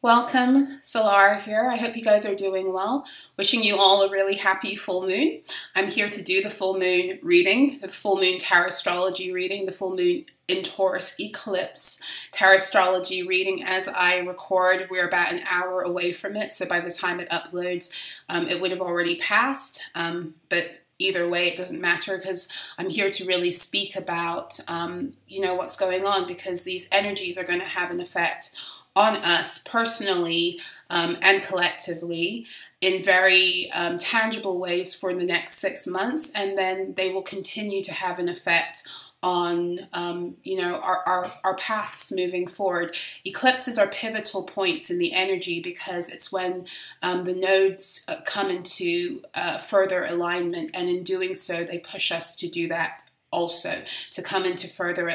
Welcome, Solar here. I hope you guys are doing well. Wishing you all a really happy full moon. I'm here to do the full moon reading, the full moon tarot astrology reading, the full moon in Taurus eclipse tarot astrology reading. As I record, we're about an hour away from it, so by the time it uploads, it would have already passed, but either way, it doesn't matter because I'm here to really speak about, what's going on, because these energies are going to have an effect on us personally and collectively in very tangible ways for the next 6 months, and then they will continue to have an effect on our paths moving forward. Eclipses are pivotal points in the energy because it's when the nodes come into further alignment, and in doing so they push us to do that also, to come into further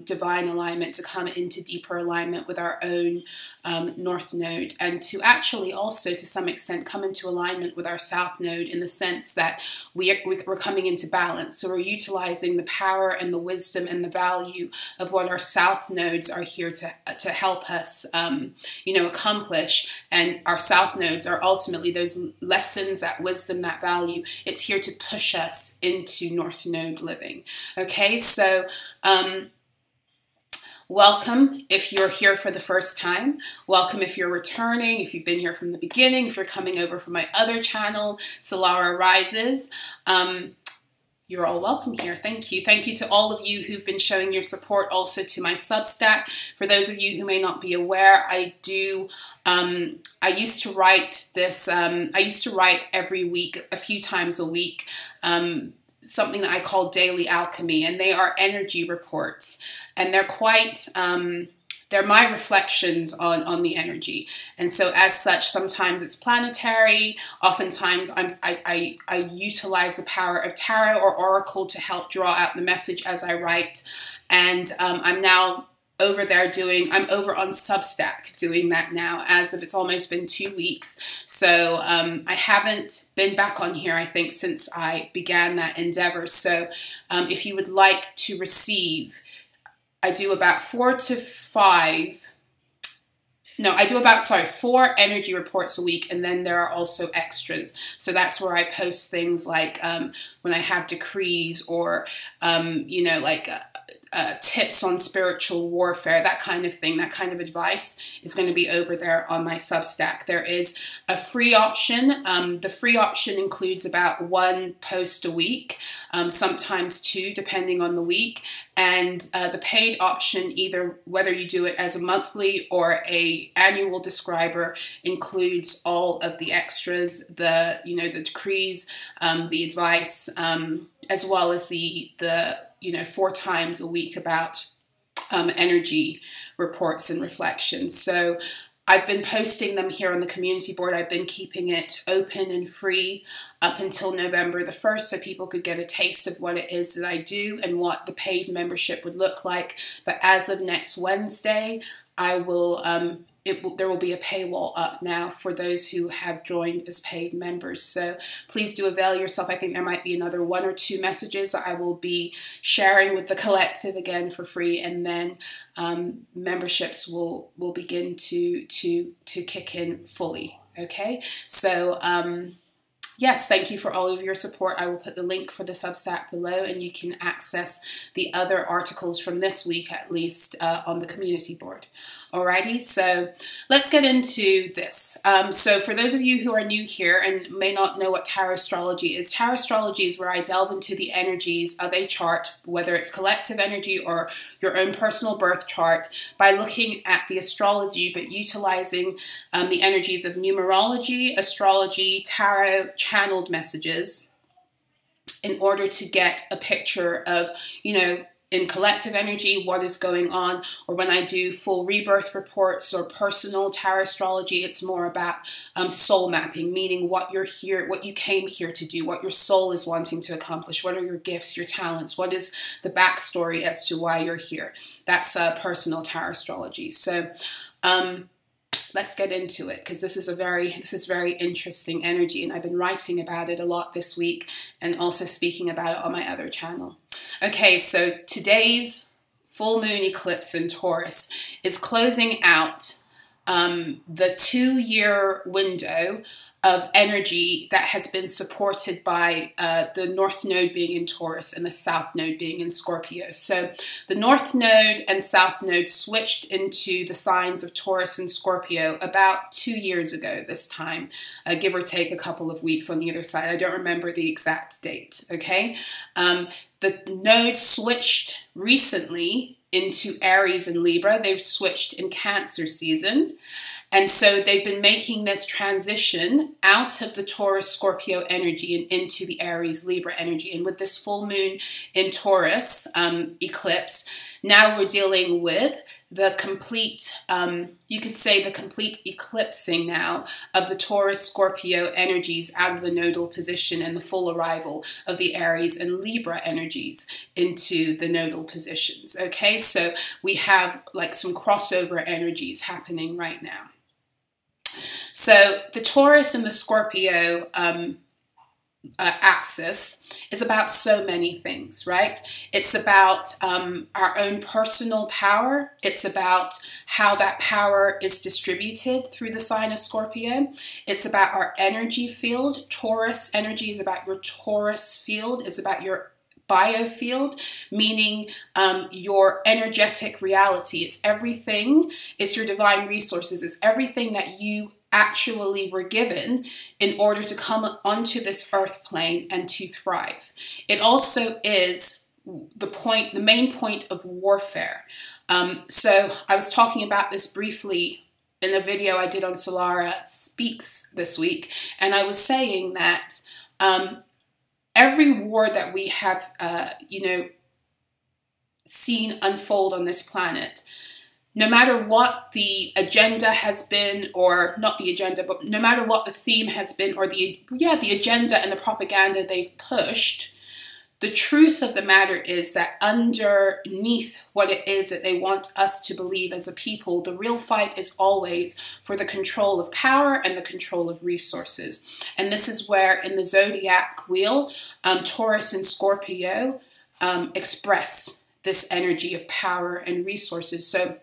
divine alignment, to come into deeper alignment with our own north node, and to actually also to some extent come into alignment with our south node, in the sense that we're coming into balance. So we're utilizing the power and the wisdom and the value of what our south nodes are here to help us accomplish. And our south nodes are ultimately those lessons, that wisdom, that value. It's here to push us into north node living. Okay, so welcome if you're here for the first time. Welcome if you're returning, if you've been here from the beginning, if you're coming over from my other channel, Solara Rises. You're all welcome here. Thank you. Thank you to all of you who've been showing your support, also to my Substack. For those of you who may not be aware, I used to write this, I used to write every week, a few times a week, something that I call Daily Alchemy, and they are energy reports, and they're quite, they're my reflections on the energy. And so as such, sometimes it's planetary, oftentimes I utilize the power of tarot or oracle to help draw out the message as I write. And I'm now over there I'm over on Substack doing that now, as of it's almost been 2 weeks. So I haven't been back on here, I think, since I began that endeavor. So if you would like to receive, I do about 4 energy reports a week, and then there are also extras. So that's where I post things like when I have decrees, or tips on spiritual warfare, that kind of thing, that kind of advice is going to be over there on my Substack. There is a free option. The free option includes about 1 post a week, sometimes 2, depending on the week. And the paid option, either whether you do it as a monthly or a annual describer, includes all of the extras, the decrees, the advice, as well as the 4 times a week about energy reports and reflections. So I've been posting them here on the community board. I've been keeping it open and free up until November the 1st, so people could get a taste of what it is that I do and what the paid membership would look like. But as of next Wednesday, I will there will be a paywall up now for those who have joined as paid members. So please do avail yourself. I think there might be another 1 or 2 messages that I will be sharing with the collective again for free, and then memberships will begin to kick in fully. Okay, so yes, thank you for all of your support. I will put the link for the Substack below, and you can access the other articles from this week, at least, on the community board. Alrighty, so let's get into this. So for those of you who are new here and may not know what tarot astrology is where I delve into the energies of a chart, whether it's collective energy or your own personal birth chart, by looking at the astrology, but utilizing the energies of numerology, astrology, tarot, channeled messages, in order to get a picture of, in collective energy, what is going on. Or when I do full rebirth reports or personal tarot astrology, it's more about soul mapping, meaning what you came here to do, what your soul is wanting to accomplish, what are your gifts, your talents, what is the backstory as to why you're here. That's personal tarot astrology. So let's get into it, because this is very interesting energy, and I've been writing about it a lot this week and also speaking about it on my other channel. Okay, so today's full moon eclipse in Taurus is closing out the 2-year window of energy that has been supported by the North Node being in Taurus and the South Node being in Scorpio. So the North Node and South Node switched into the signs of Taurus and Scorpio about 2 years ago this time, give or take a couple of weeks on either side. I don't remember the exact date, okay? The node switched recently into Aries and Libra. They've switched in Cancer season. And so they've been making this transition out of the Taurus Scorpio energy and into the Aries Libra energy. And with this full moon in Taurus eclipse, now we're dealing with the complete, you could say the complete eclipsing now of the Taurus Scorpio energies out of the nodal position and the full arrival of the Aries and Libra energies into the nodal positions. Okay, so we have like some crossover energies happening right now. So the Taurus and the Scorpio axis is about so many things, right? It's about our own personal power. It's about how that power is distributed through the sign of Scorpio. It's about our energy field. Taurus energy is about your Taurus field. It's about your biofield, meaning your energetic reality. It's everything. It's your divine resources. It's everything that you actually were given in order to come onto this earth plane and to thrive. It also is the main point of warfare. So I was talking about this briefly in a video I did on Solara Speaks this week, and I was saying that every war that we have, seen unfold on this planet, no matter what the agenda has been, or not the agenda, but no matter what the theme has been, or the agenda and the propaganda they've pushed, the truth of the matter is that underneath what it is that they want us to believe as a people, the real fight is always for the control of power and the control of resources. And this is where in the zodiac wheel, Taurus and Scorpio express this energy of power and resources. So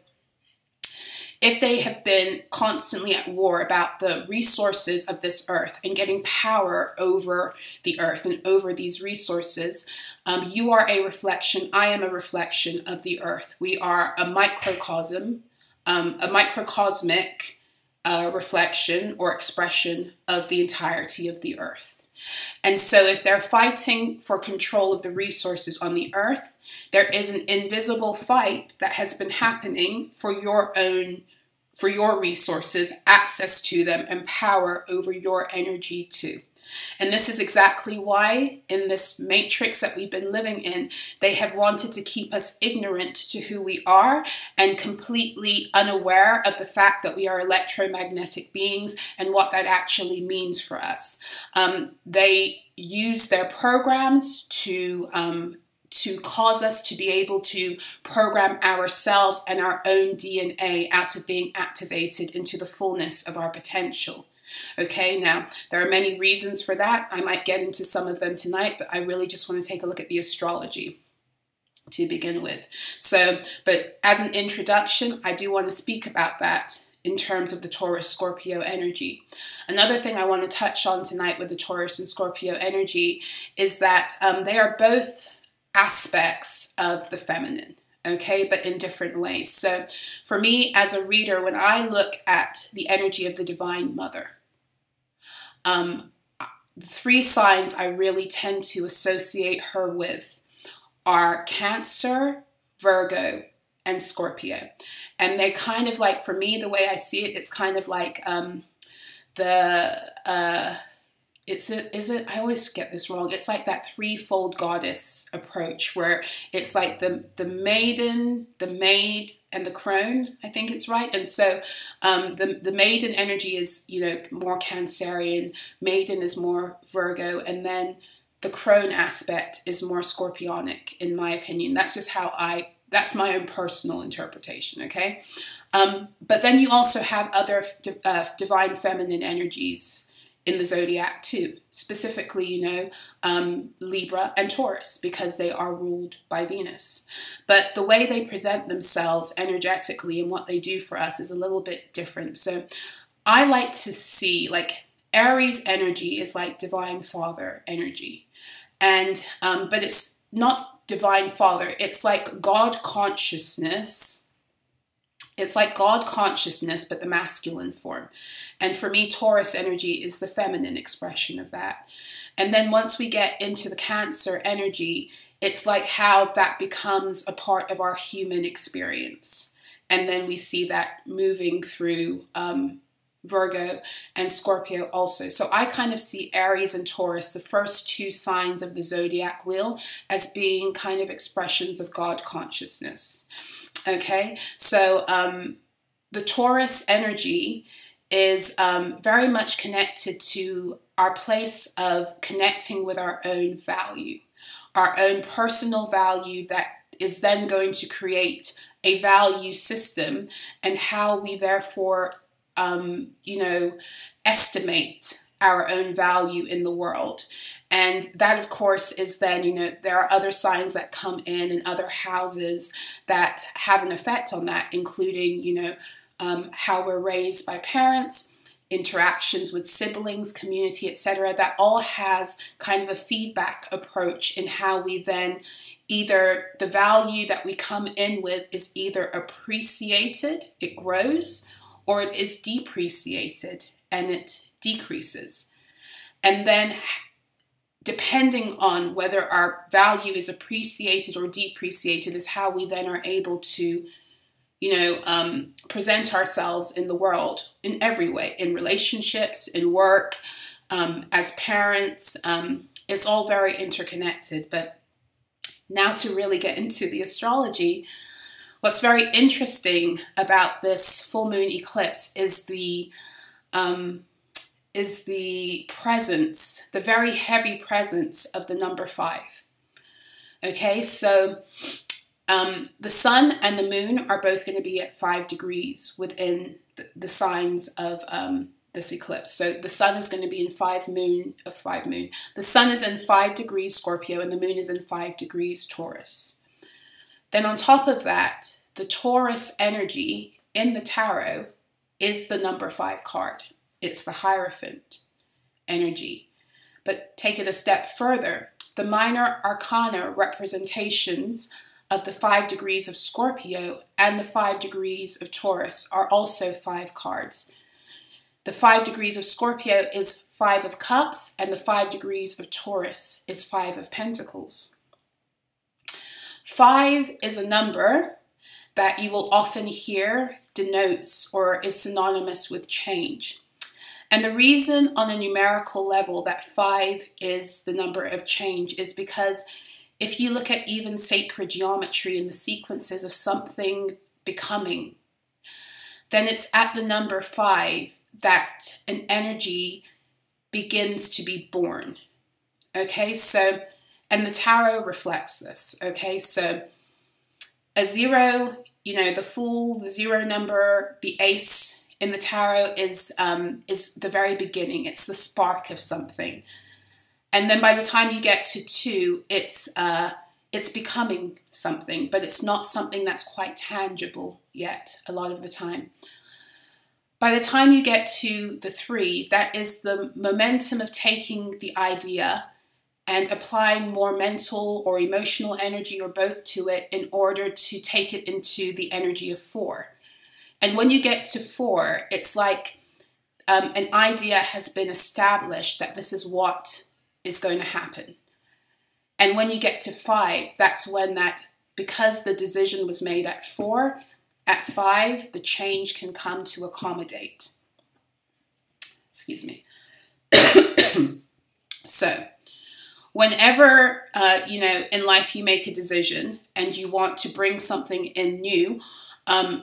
if they have been constantly at war about the resources of this earth and getting power over the earth and over these resources, you are a reflection, I am a reflection of the earth. We are a microcosm, a microcosmic reflection or expression of the entirety of the earth. And so if they're fighting for control of the resources on the earth, there is an invisible fight that has been happening for your resources, access to them, and power over your energy too. And this is exactly why in this matrix that we've been living in, they have wanted to keep us ignorant to who we are and completely unaware of the fact that we are electromagnetic beings and what that actually means for us. They use their programs to cause us to be able to program ourselves and our own DNA out of being activated into the fullness of our potential. Okay, now there are many reasons for that. I might get into some of them tonight, but I really just want to take a look at the astrology to begin with. So, but as an introduction, I do want to speak about that in terms of the Taurus Scorpio energy. Another thing I want to touch on tonight with the Taurus and Scorpio energy is that they are both aspects of the feminine, okay, but in different ways. So for me as a reader, when I look at the energy of the Divine Mother, the 3 signs I really tend to associate her with are Cancer, Virgo, and Scorpio. And they kind of like, for me, the way I see it, it's kind of like I always get this wrong. It's like that threefold goddess approach where it's like the maiden, the maid, and the crone. I think it's right. And so the maiden energy is, more Cancerian. Maiden is more Virgo. And then the crone aspect is more Scorpionic, in my opinion. That's just that's my own personal interpretation, okay? But then you also have other divine feminine energies in the zodiac too, specifically, you know, Libra and Taurus, because they are ruled by Venus. But the way they present themselves energetically and what they do for us is a little bit different. So I like to see, like, Aries energy is like Divine Father energy. And, but it's not Divine Father, it's like God consciousness. It's like God consciousness, but the masculine form. And for me, Taurus energy is the feminine expression of that. And then once we get into the Cancer energy, it's like how that becomes a part of our human experience. And then we see that moving through Virgo and Scorpio also. So I kind of see Aries and Taurus, the first two signs of the zodiac wheel, as being kind of expressions of God consciousness. Okay, so the Taurus energy is very much connected to our place of connecting with our own value, our own personal value that is then going to create a value system, and how we therefore, you know, estimate our own value in the world. And that, of course, is then, you know, there are other signs that come in and other houses that have an effect on that, including, you know, how we're raised by parents, interactions with siblings, community, etc. That all has kind of a feedback approach in how we then either the value that we come in with is either appreciated, it grows, or it is depreciated and it decreases. And then depending on whether our value is appreciated or depreciated is how we then are able to, you know, present ourselves in the world in every way, in relationships, in work, as parents. It's all very interconnected. But now to really get into the astrology, what's very interesting about this full moon eclipse is the presence, the very heavy presence of the number 5. Okay, so the sun and the moon are both going to be at 5 degrees within the signs of this eclipse. So the sun is going to be in 5 moon. The sun is in 5 degrees Scorpio and the moon is in 5 degrees Taurus. Then on top of that, the Taurus energy in the tarot is the number 5 card. It's the Hierophant energy. But take it a step further. The minor arcana representations of the 5 degrees of Scorpio and the 5 degrees of Taurus are also 5 cards. The 5 degrees of Scorpio is 5 of Cups, and the 5 degrees of Taurus is 5 of Pentacles. 5 is a number that you will often hear denotes or is synonymous with change. And the reason on a numerical level that 5 is the number of change is because if you look at even sacred geometry and the sequences of something becoming, then it's at the number 5 that an energy begins to be born. Okay, so, and the tarot reflects this. Okay, so a 0, you know, the Fool, the 0 number, the Ace in the tarot is the very beginning. It's the spark of something. And then by the time you get to 2, it's becoming something, but it's not something that's quite tangible yet a lot of the time. By the time you get to the 3, that is the momentum of taking the idea and applying more mental or emotional energy or both to it in order to take it into the energy of 4. And when you get to 4, it's like an idea has been established that this is what is going to happen. And when you get to 5, that's when that, because the decision was made at 4, at 5, the change can come to accommodate. Excuse me. So, whenever, you know, in life you make a decision and you want to bring something in new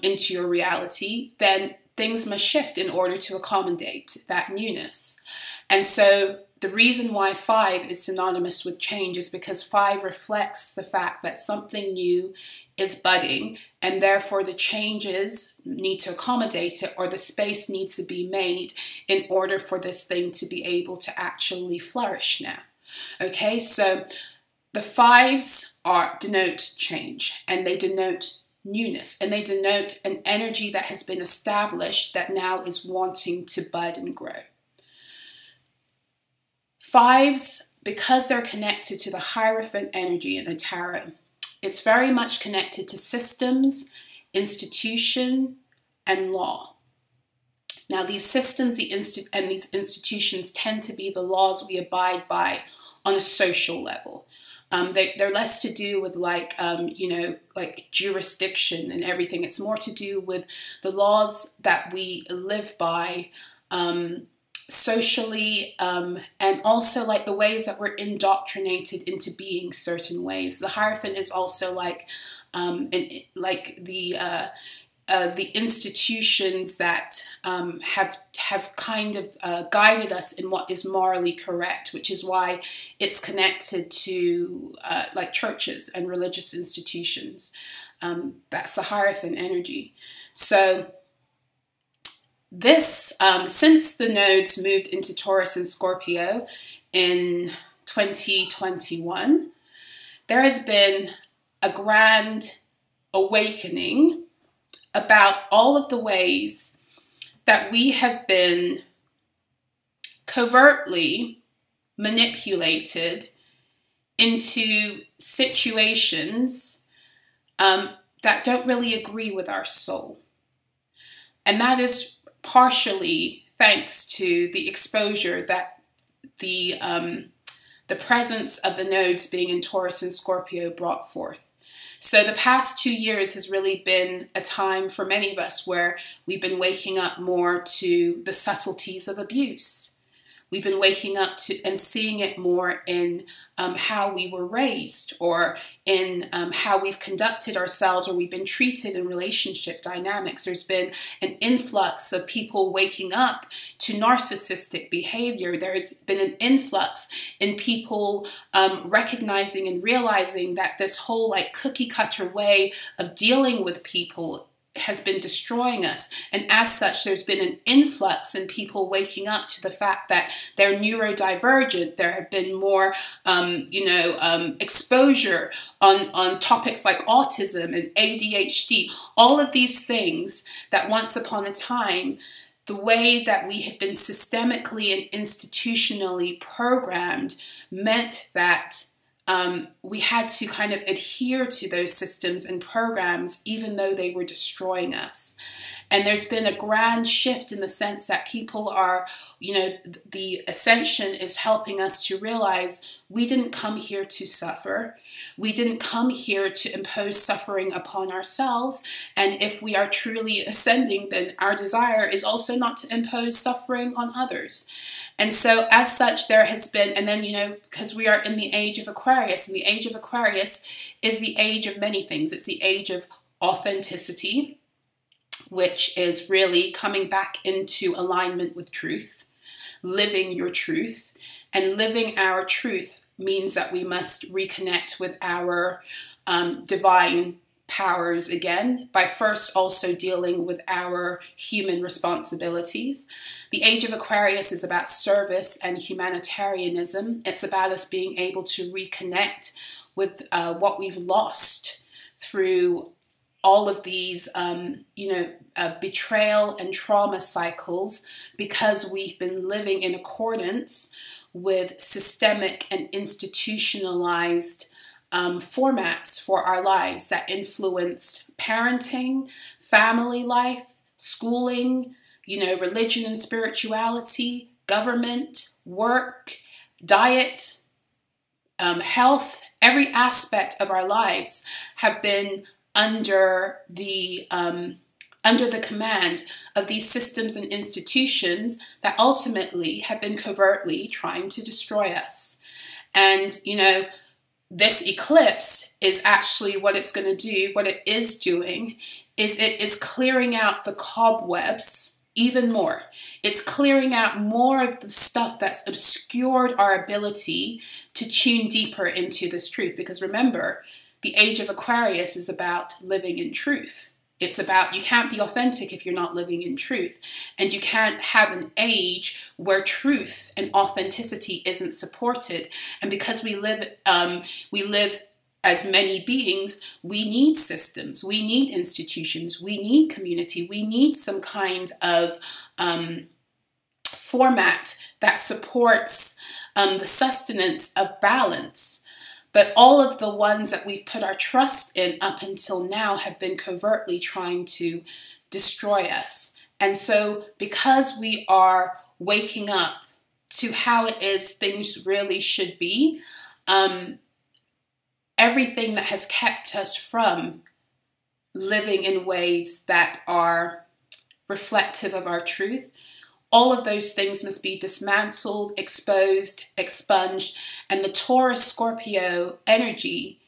into your reality, then things must shift in order to accommodate that newness. And so the reason why 5 is synonymous with change is because 5 reflects the fact that something new is budding, and therefore the changes need to accommodate it, or the space needs to be made in order for this thing to be able to actually flourish now. Okay, so the 5s denote change, and they denote newness, and they denote an energy that has been established that now is wanting to bud and grow. 5s, because they're connected to the Hierophant energy in the tarot, it's very much connected to systems, institution, and law. Now, these systems and these institutions tend to be the laws we abide by on a social level. They're less to do with like jurisdiction and everything. It's more to do with the laws that we live by socially, and also like the ways that we're indoctrinated into being certain ways. The Hierophant is also like the institutions that have kind of guided us in what is morally correct, which is why it's connected to like churches and religious institutions. That's the Hierophant energy. So this, since the nodes moved into Taurus and Scorpio in 2021, there has been a grand awakening about all of the ways that we have been covertly manipulated into situations that don't really agree with our soul. And that is partially thanks to the exposure that the presence of the nodes being in Taurus and Scorpio brought forth. So the past 2 years has really been a time for many of us where we've been waking up more to the subtleties of abuse. We've been waking up to and seeing it more in how we were raised, or in how we've conducted ourselves, or we've been treated in relationship dynamics. There's been an influx of people waking up to narcissistic behavior. There has been an influx in people recognizing and realizing that this whole like cookie cutter way of dealing with people has been destroying us, and as such there's been an influx in people waking up to the fact that they're neurodivergent. There have been more exposure on topics like autism and ADHD, all of these things that once upon a time, the way that we had been systemically and institutionally programmed meant that we had to kind of adhere to those systems and programs, even though they were destroying us. And there's been a grand shift in the sense that people are, the ascension is helping us to realize we didn't come here to suffer. We didn't come here to impose suffering upon ourselves. And if we are truly ascending, then our desire is also not to impose suffering on others. And so as such, there has been, and then, because we are in the age of Aquarius, and the age of Aquarius is the age of many things. It's the age of authenticity, which is really coming back into alignment with truth, living your truth. And living our truth means that we must reconnect with our divine powers again, by first also dealing with our human responsibilities. The age of Aquarius is about service and humanitarianism. It's about us being able to reconnect with what we've lost through all of these, betrayal and trauma cycles, because we've been living in accordance with systemic and institutionalized formats for our lives that influenced parenting, family life, schooling, religion and spirituality, government, work, diet, health. Every aspect of our lives have been under the command of these systems and institutions that ultimately have been covertly trying to destroy us. And, this eclipse is actually what it's going to do, what it is doing, is it is clearing out the cobwebs, even more. It's clearing out more of the stuff that's obscured our ability to tune deeper into this truth. Because remember, the age of Aquarius is about living in truth. It's about, you can't be authentic if you're not living in truth. And you can't have an age where truth and authenticity isn't supported. And because we live as many beings, we need systems, we need institutions, we need community, we need some kind of format that supports the sustenance of balance. But all of the ones that we've put our trust in up until now have been covertly trying to destroy us. And so because we are waking up to how it is things really should be, everything that has kept us from living in ways that are reflective of our truth, all of those things must be dismantled, exposed, expunged, and the Taurus-Scorpio energy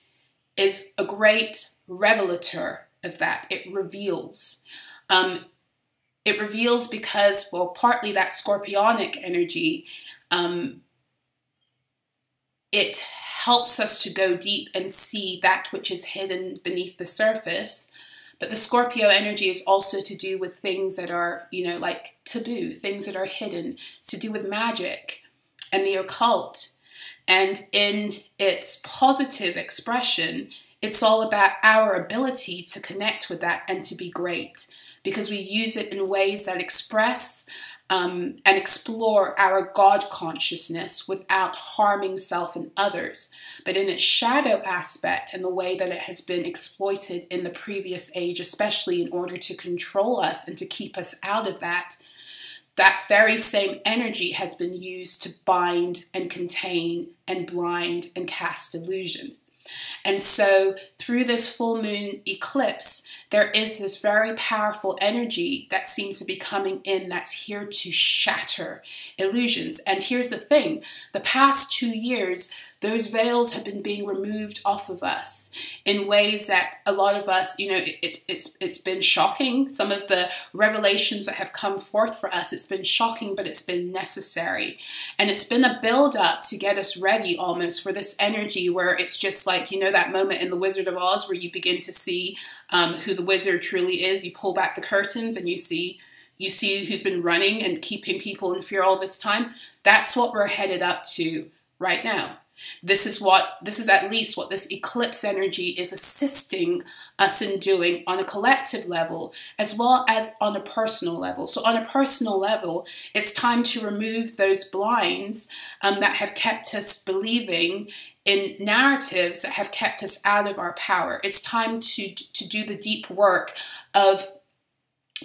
is a great revelator of that. It reveals. It reveals because, well, partly that Scorpionic energy, it helps us to go deep and see that which is hidden beneath the surface. But the Scorpio energy is also to do with things that are, you know, like taboo, things that are hidden. It's to do with magic and the occult. And in its positive expression, it's all about our ability to connect with that and to be great, because we use it in ways that express and explore our God consciousness without harming self and others. But in its shadow aspect and the way that it has been exploited in the previous age, especially in order to control us and to keep us out of that, that very same energy has been used to bind and contain and blind and cast illusion. And so through this full moon eclipse, there is this very powerful energy that seems to be coming in that's here to shatter illusions. And here's the thing, the past 2 years, those veils have been being removed off of us in ways that a lot of us, you know, it's been shocking. Some of the revelations that have come forth for us, it's been shocking, but it's been necessary. And it's been a build up to get us ready almost for this energy where it's just like, you know, that moment in The Wizard of Oz where you begin to see who the wizard truly is. You pull back the curtains and you see who's been running and keeping people in fear all this time. That's what we're headed up to right now. This is at least what this eclipse energy is assisting us in doing on a collective level as well as on a personal level. So on a personal level, it's time to remove those blinds that have kept us believing in narratives that have kept us out of our power. It's time to do the deep work of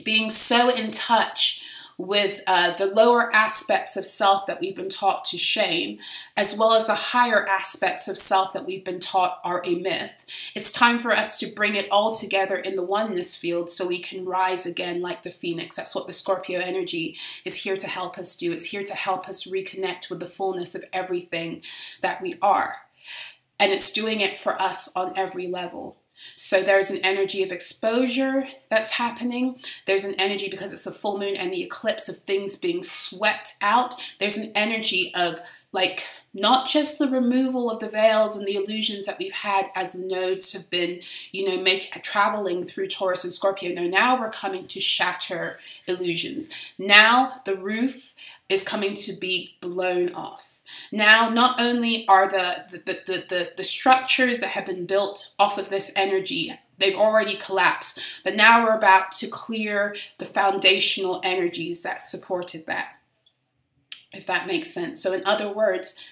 being so in touch with the lower aspects of self that we've been taught to shame, as well as the higher aspects of self that we've been taught are a myth. It's time for us to bring it all together in the oneness field so we can rise again like the phoenix. That's what the Scorpio energy is here to help us do. It's here to help us reconnect with the fullness of everything that we are. And it's doing it for us on every level. So there's an energy of exposure that's happening. There's an energy, because it's a full moon and the eclipse, of things being swept out. There's an energy of, like, not just the removal of the veils and the illusions that we've had as the nodes have been, you know, traveling through Taurus and Scorpio. No, now we're coming to shatter illusions. Now the roof is coming to be blown off. Now, not only are the structures that have been built off of this energy, they've already collapsed, but now we're about to clear the foundational energies that supported that, if that makes sense. So in other words,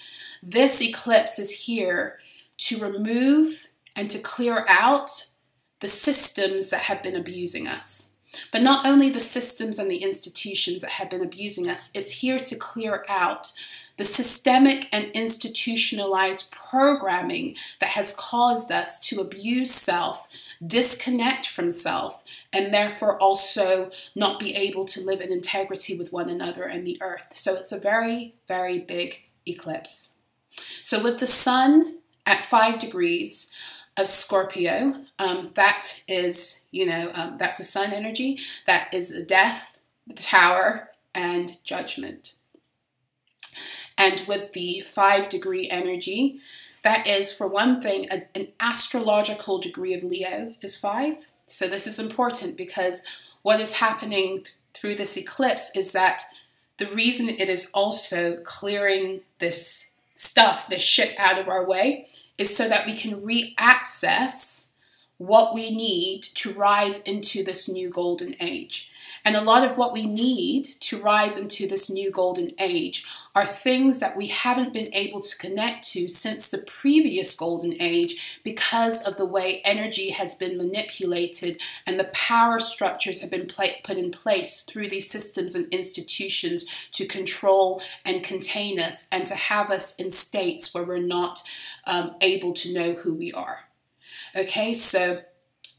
this eclipse is here to remove and to clear out the systems that have been abusing us. But not only the systems and the institutions that have been abusing us, it's here to clear out the systemic and institutionalized programming that has caused us to abuse self, disconnect from self, and therefore also not be able to live in integrity with one another and the earth. So it's a very, very big eclipse. So with the sun at 5 degrees of Scorpio, that is, you know, that's the sun energy. That is death. the Tower, and Judgment. And with the 5-degree energy, that is, for one thing, an astrological degree of Leo is 5. So this is important because what is happening through this eclipse is that the reason it is also clearing this stuff, this shit out of our way, is so that we can re-access what we need to rise into this new golden age. And a lot of what we need to rise into this new golden age are things that we haven't been able to connect to since the previous golden age because of the way energy has been manipulated and the power structures have been put in place through these systems and institutions to control and contain us and to have us in states where we're not able to know who we are. Okay, so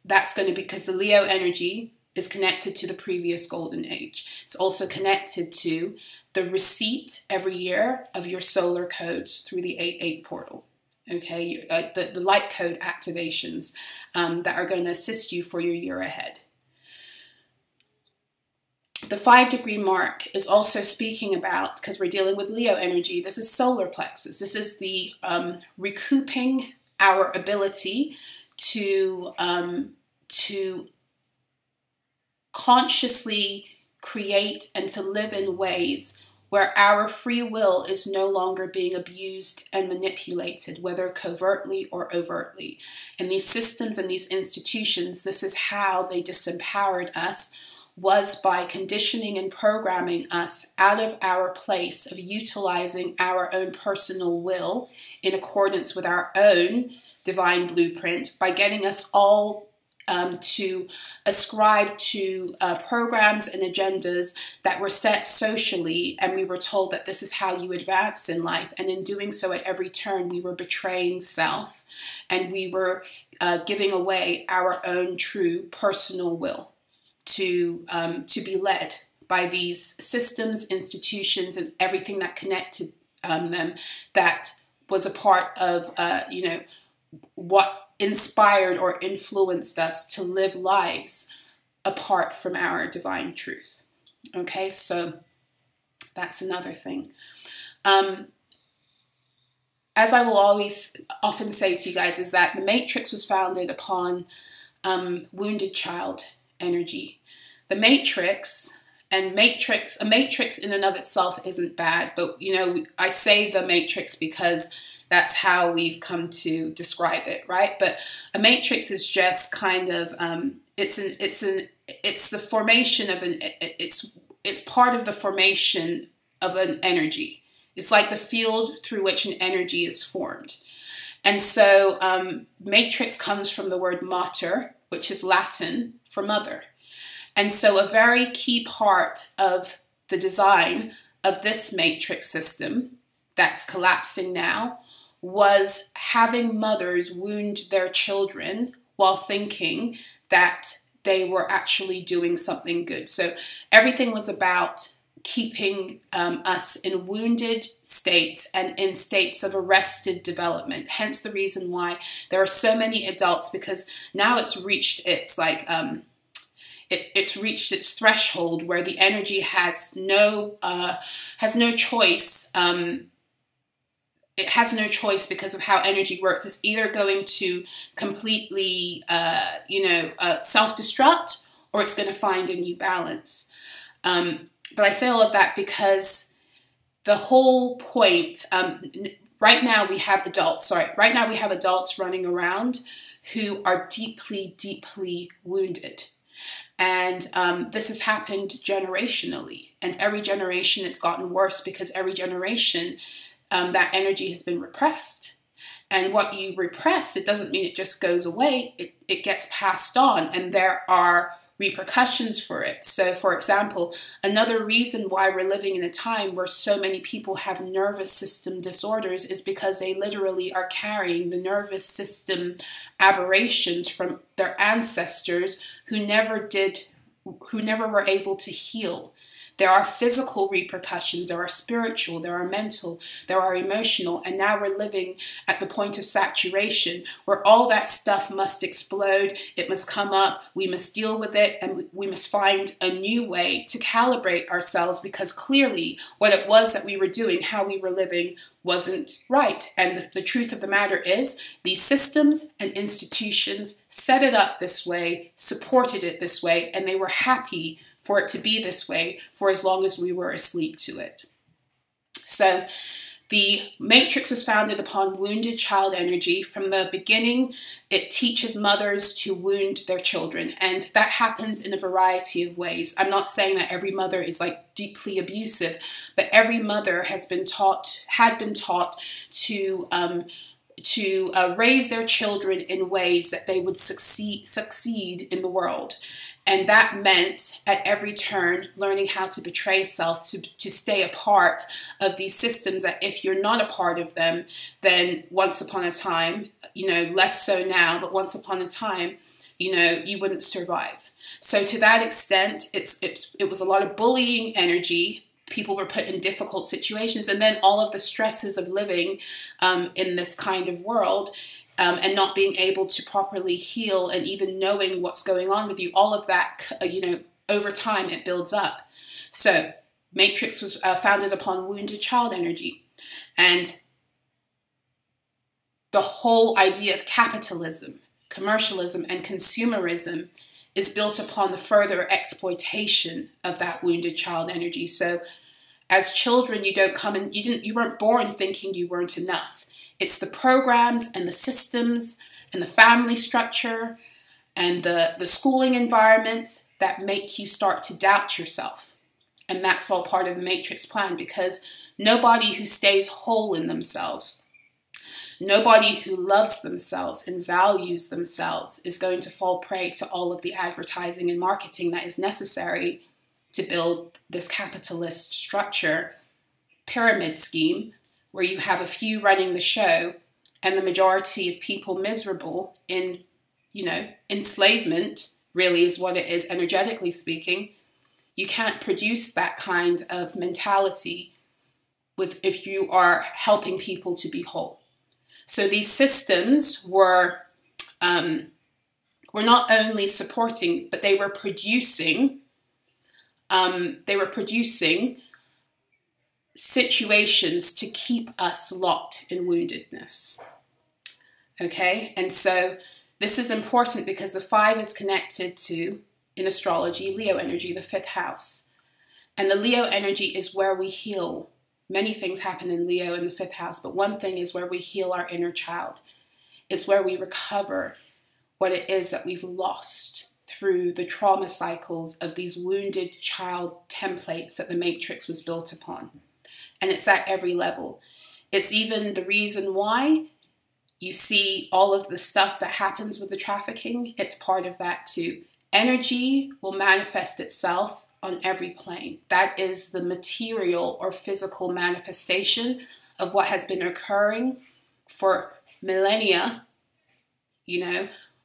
that's going to be because the Leo energy is connected to the previous golden age. It's also connected to the receipt every year of your solar codes through the 8-8 portal. Okay, the light code activations that are going to assist you for your year ahead. The 5-degree mark is also speaking about, because we're dealing with Leo energy, this is solar plexus. This is the recouping our ability to consciously create and to live in ways where our free will is no longer being abused and manipulated, whether covertly or overtly. And these systems and these institutions, this is how they disempowered us, was by conditioning and programming us out of our place of utilizing our own personal will in accordance with our own divine blueprint, by getting us all to ascribe to programs and agendas that were set socially, and we were told that this is how you advance in life. And in doing so, at every turn, we were betraying self, and we were giving away our own true personal will to be led by these systems, institutions, and everything that connected them. That was a part of what inspired or influenced us to live lives apart from our divine truth. Okay, so that's another thing. As I will often say to you guys, is that the Matrix was founded upon wounded child energy. The Matrix, and a matrix in and of itself isn't bad, but I say the Matrix because that's how we've come to describe it, right? But a matrix is just kind of it's the formation of it's part of the formation of an energy. It's like the field through which an energy is formed. And so matrix comes from the word mater, which is Latin for mother. And so a very key part of the design of this matrix system that's collapsing now was having mothers wound their children while thinking that they were actually doing something good. So everything was about keeping us in wounded states and in states of arrested development. Hence the reason why there are so many adults, because now it's reached its it's reached its threshold where the energy has no choice. It has no choice because of how energy works. It's either going to completely, self-destruct, or it's going to find a new balance. But I say all of that because the whole point, right now we have adults running around who are deeply, deeply wounded. And this has happened generationally. And every generation it's gotten worse because every generation that energy has been repressed. And what you repress, it doesn't mean it just goes away. It gets passed on, and there are repercussions for it. So, for example, another reason why we're living in a time where so many people have nervous system disorders is because they literally are carrying the nervous system aberrations from their ancestors who never were able to heal. There are physical repercussions, there are spiritual, there are mental, there are emotional, and now we're living at the point of saturation where all that stuff must explode, it must come up, we must deal with it, and we must find a new way to calibrate ourselves, because clearly what it was that we were doing, how we were living, wasn't right. And the truth of the matter is, these systems and institutions set it up this way, supported it this way, and they were happy for it to be this way for as long as we were asleep to it. So the matrix was founded upon wounded child energy. From the beginning, it teaches mothers to wound their children, and that happens in a variety of ways. I'm not saying that every mother is like deeply abusive, but every mother had been taught to raise their children in ways that they would succeed in the world. And that meant at every turn learning how to betray self, to stay a part of these systems that if you're not a part of them, then once upon a time, less so now, but once upon a time, you wouldn't survive. So to that extent, it was a lot of bullying energy. People were put in difficult situations, and then all of the stresses of living in this kind of world, and not being able to properly heal, and even knowing what's going on with you, all of that, over time it builds up. So Matrix was founded upon wounded child energy, and the whole idea of capitalism, commercialism, and consumerism is built upon the further exploitation of that wounded child energy. So as children, you weren't born thinking you weren't enough. It's the programs and the systems and the family structure and the schooling environments that make you start to doubt yourself. And that's all part of the matrix plan, because nobody who stays whole in themselves, nobody who loves themselves and values themselves is going to fall prey to all of the advertising and marketing that is necessary to build this capitalist structure, pyramid scheme, where you have a few running the show and the majority of people miserable in, enslavement, really is what it is, energetically speaking. You can't produce that kind of mentality if you are helping people to be whole. So these systems were not only supporting, but they were producing situations to keep us locked in woundedness. Okay, and so this is important because the 5 is connected to, in astrology, Leo energy, the 5th house. And the Leo energy is where we heal. Many things happen in Leo in the 5th house, but one thing is where we heal our inner child. It's where we recover what it is that we've lost through the trauma cycles of these wounded child templates that the matrix was built upon. And it's at every level. It's even the reason why you see all of the stuff that happens with the trafficking. It's part of that too. Energy will manifest itself on every plane. That is the material or physical manifestation of what has been occurring for millennia,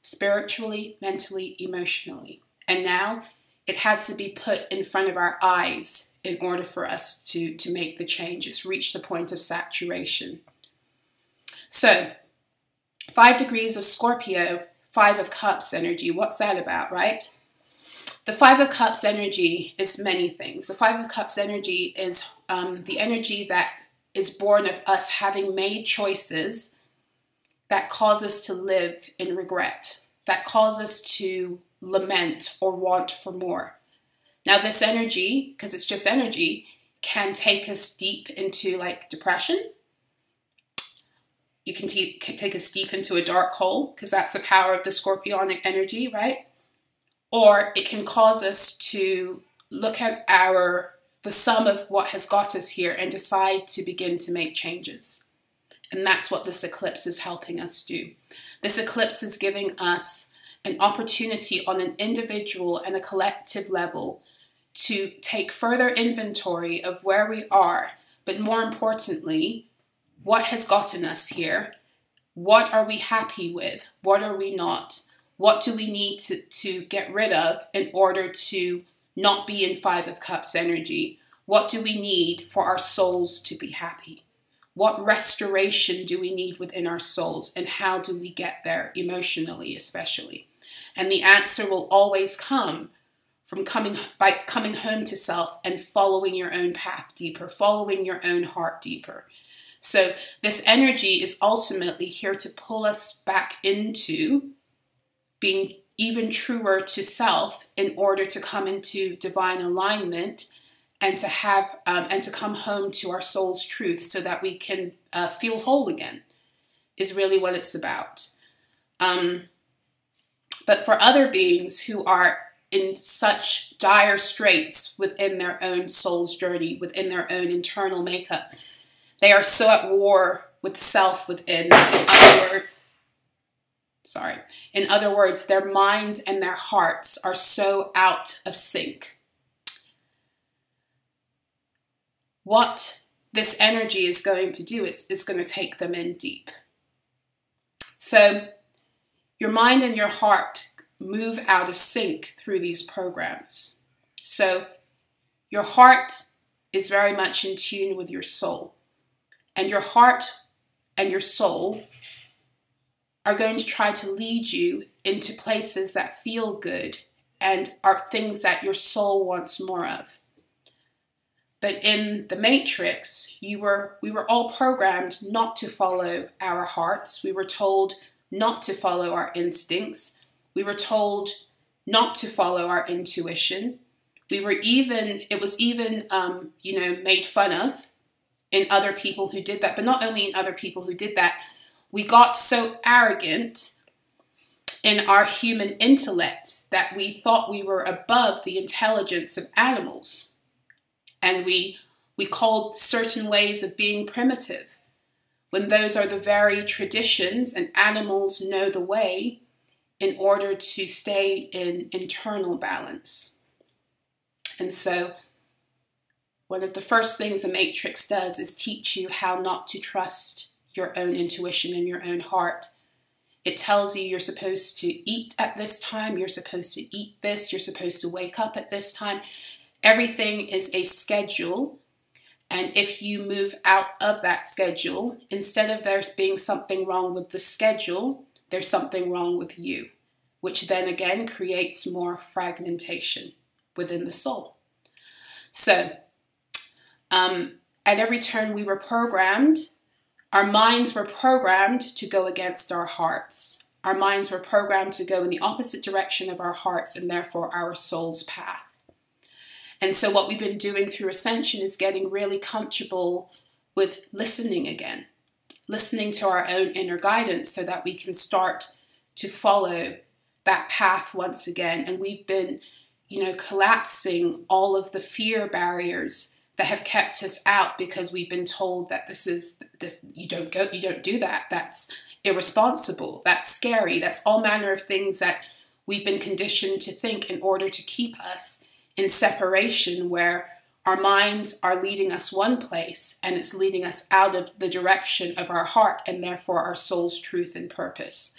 spiritually, mentally, emotionally. And now it has to be put in front of our eyes in order for us to make the change. It's reached the point of saturation. So 5 degrees of Scorpio, 5 of Cups energy. What's that about, right? The 5 of Cups energy is many things. The 5 of Cups energy is the energy that is born of us having made choices that cause us to live in regret, that cause us to lament or want for more. Now this energy, because it's just energy, can take us deep into like depression. You can take us deep into a dark hole, because that's the power of the scorpionic energy, right? Or it can cause us to look at the sum of what has got us here and decide to begin to make changes. And that's what this eclipse is helping us do. This eclipse is giving us an opportunity on an individual and a collective level to take further inventory of where we are, but more importantly, what has gotten us here? What are we happy with? What are we not? What do we need to get rid of in order to not be in Five of Cups energy. What do we need for our souls to be happy? What restoration do we need within our souls, and how do we get there emotionally, especially? And the answer will always come from coming home to self and following your own path deeper, following your own heart deeper. So this energy is ultimately here to pull us back into being even truer to self in order to come into divine alignment and to have and to come home to our soul's truth so that we can feel whole again, is really what it's about. But for other beings who are in such dire straits within their own soul's journey, within their own internal makeup, they are so at war with self within. In other words, their minds and their hearts are so out of sync. What this energy is going to do is it's going to take them in deep. So your mind and your heart move out of sync through these programs. So your heart is very much in tune with your soul. And your heart and your soul are going to try to lead you into places that feel good and are things that your soul wants more of. But in the Matrix, we were all programmed not to follow our hearts. We were told not to follow our instincts. We were told not to follow our intuition. It was even made fun of in other people who did that. But not only in other people who did that, we got so arrogant in our human intellect that we thought we were above the intelligence of animals. And we called certain ways of being primitive, when those are the very traditions, and animals know the way in order to stay in internal balance. And so one of the first things the Matrix does is teach you how not to trust your own intuition and your own heart. It tells you you're supposed to eat at this time, you're supposed to eat this, you're supposed to wake up at this time. Everything is a schedule, and if you move out of that schedule, instead of there being something wrong with the schedule, there's something wrong with you, which then again creates more fragmentation within the soul. So, at every turn we were programmed, our minds were programmed to go against our hearts. Our minds were programmed to go in the opposite direction of our hearts and therefore our soul's path. And so what we've been doing through Ascension is getting really comfortable with listening again, listening to our own inner guidance so that we can start to follow that path once again. And we've been, collapsing all of the fear barriers that have kept us out because we've been told that you don't do that. That's irresponsible. That's scary. That's all manner of things that we've been conditioned to think in order to keep us in separation, where our minds are leading us one place and it's leading us out of the direction of our heart and therefore our soul's truth and purpose.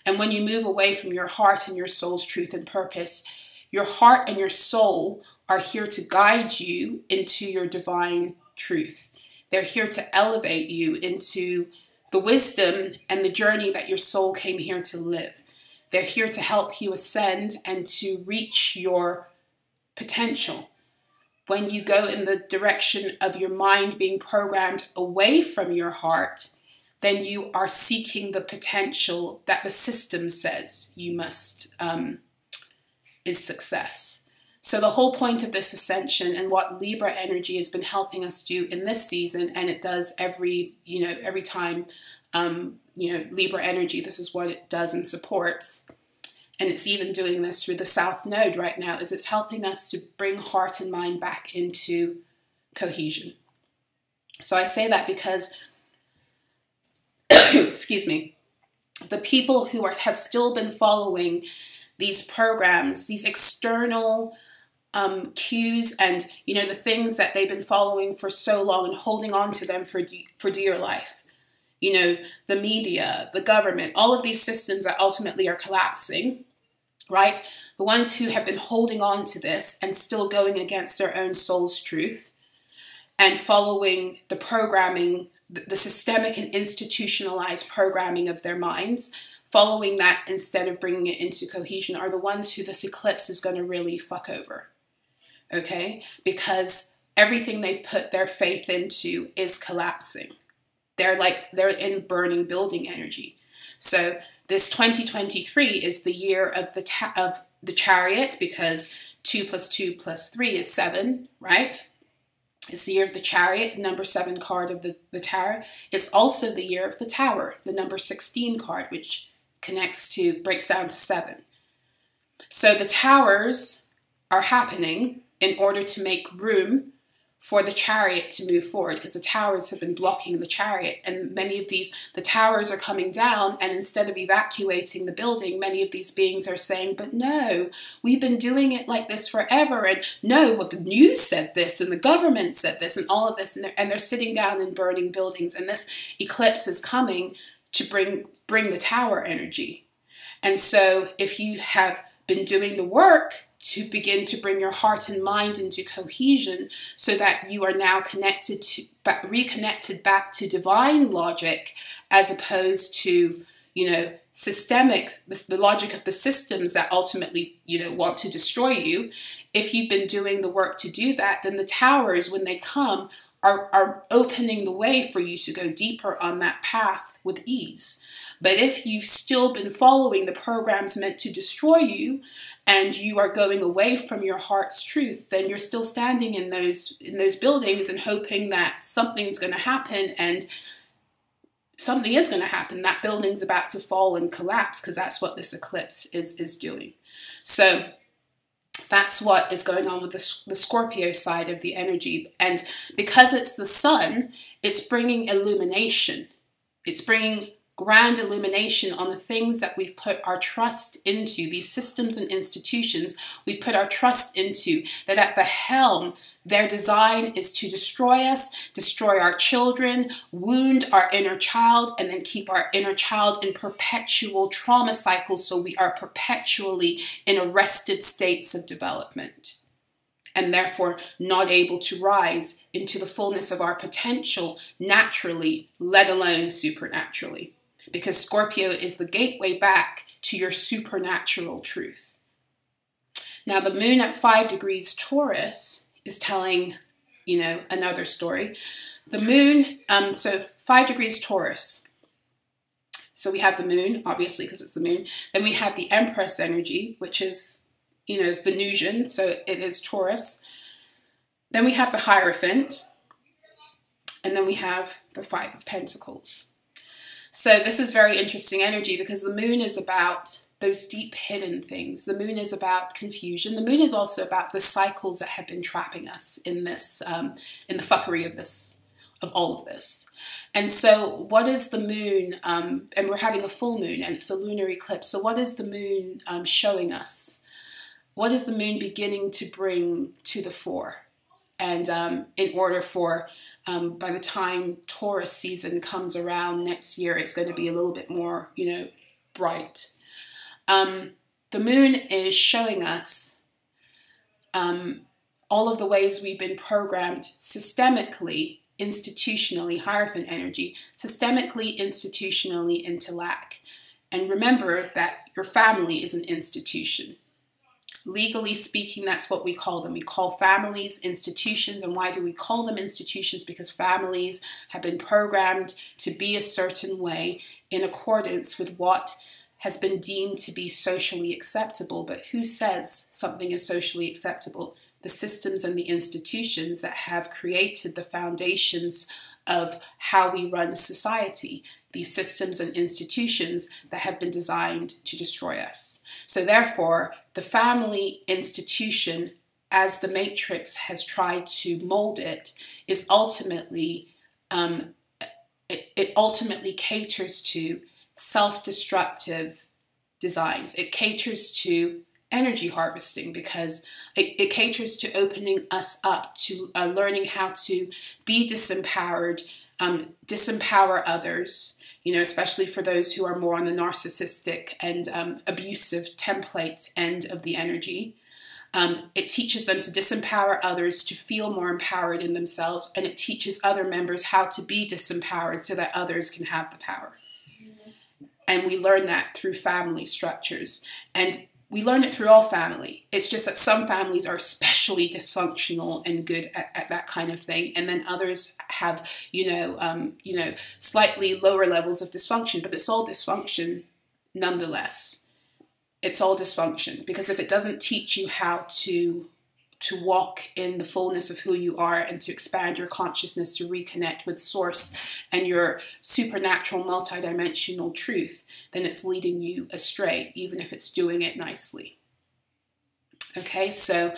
And when you move away from your heart and your soul's truth and purpose, your heart and your soul are here to guide you into your divine truth. They're here to elevate you into the wisdom and the journey that your soul came here to live. They're here to help you ascend and to reach your potential. When you go in the direction of your mind being programmed away from your heart, then you are seeking the potential that the system says you must, is success. So the whole point of this ascension and what Libra energy has been helping us do in this season, and it does every time, Libra energy, this is what it does and supports. And it's even doing this through the South Node right now, is it's helping us to bring heart and mind back into cohesion. So I say that because, excuse me, the people who have still been following these programs, these external cues and, the things that they've been following for so long and holding on to them for dear life. The media, the government, all of these systems that ultimately are collapsing. right? The ones who have been holding on to this and still going against their own soul's truth and following the programming, the systemic and institutionalized programming of their minds, following that instead of bringing it into cohesion, are the ones who this eclipse is going to really fuck over, okay? Because everything they've put their faith into is collapsing. They're in burning building energy. So this 2023 is the year of the chariot, because 2 + 2 + 3 is 7, right? It's the year of the chariot, the number 7 card of the tarot. It's also the year of the tower, the number 16 card, which breaks down to 7. So the towers are happening in order to make room for the chariot to move forward, because the towers have been blocking the chariot, and the towers are coming down, and instead of evacuating the building, many of these beings are saying, but no, we've been doing it like this forever, and no, well, the news said this, and the government said this, and all of this, and they're sitting down and burning buildings, and this eclipse is coming to bring the tower energy. And so if you have been doing the work to begin to bring your heart and mind into cohesion, so that you are now reconnected back to divine logic, as opposed to, systemic, the logic of the systems that ultimately, want to destroy you. If you've been doing the work to do that, then the towers, when they come, are opening the way for you to go deeper on that path with ease. But if you've still been following the programs meant to destroy you, and you are going away from your heart's truth, then you're still standing in those buildings and hoping that something's going to happen, and something is going to happen. That building's about to fall and collapse, because that's what this eclipse is doing. So that's what is going on with the Scorpio side of the energy. And because it's the sun, it's bringing illumination. It's bringing grand illumination on the things that we've put our trust into, these systems and institutions we've put our trust into, that at the helm, their design is to destroy us, destroy our children, wound our inner child, and then keep our inner child in perpetual trauma cycles, so we are perpetually in arrested states of development, and therefore not able to rise into the fullness of our potential naturally, let alone supernaturally. Because Scorpio is the gateway back to your supernatural truth. Now, the moon at 5 degrees Taurus is telling, another story. The moon, so 5 degrees Taurus. So we have the moon, obviously, because it's the moon. Then we have the Empress energy, which is, Venusian, so it is Taurus. Then we have the Hierophant. And then we have the 5 of Pentacles. So this is very interesting energy, because the moon is about those deep hidden things. The moon is about confusion. The moon is also about the cycles that have been trapping us in this, in the fuckery of all of this. And so what is the moon, and we're having a full moon, and it's a lunar eclipse. So what is the moon showing us? What is the moon beginning to bring to the fore? And in order for, by the time Taurus season comes around next year, it's going to be a little bit more, bright. The moon is showing us all of the ways we've been programmed systemically, institutionally, Hierophant energy, systemically, institutionally into lack. And remember that your family is an institution. Legally speaking, that's what we call them. We call families institutions. And why do we call them institutions? Because families have been programmed to be a certain way in accordance with what has been deemed to be socially acceptable. But who says something is socially acceptable? The systems and the institutions that have created the foundations of how we run society. These systems and institutions that have been designed to destroy us. So therefore, the family institution, as the Matrix has tried to mold it, is ultimately, it ultimately caters to self-destructive designs. It caters to energy harvesting, because it caters to opening us up to learning how to be disempowered, disempower others, you know, especially for those who are more on the narcissistic and abusive template end of the energy. It teaches them to disempower others, to feel more empowered in themselves, and it teaches other members how to be disempowered so that others can have the power. And we learn that through family structures. And we learn it through all family. It's just that some families are especially dysfunctional and good at that kind of thing, and then others have, slightly lower levels of dysfunction. But it's all dysfunction, nonetheless. It's all dysfunction, because if it doesn't teach you how to walk in the fullness of who you are and to expand your consciousness, to reconnect with source and your supernatural multidimensional truth, then it's leading you astray, even if it's doing it nicely. Okay, so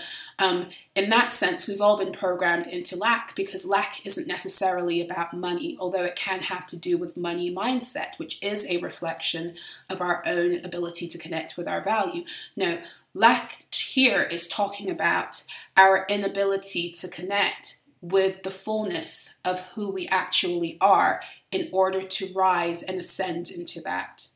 in that sense, we've all been programmed into lack, because lack isn't necessarily about money, although it can have to do with money mindset, which is a reflection of our own ability to connect with our value. No, lack here is talking about our inability to connect with the fullness of who we actually are in order to rise and ascend into that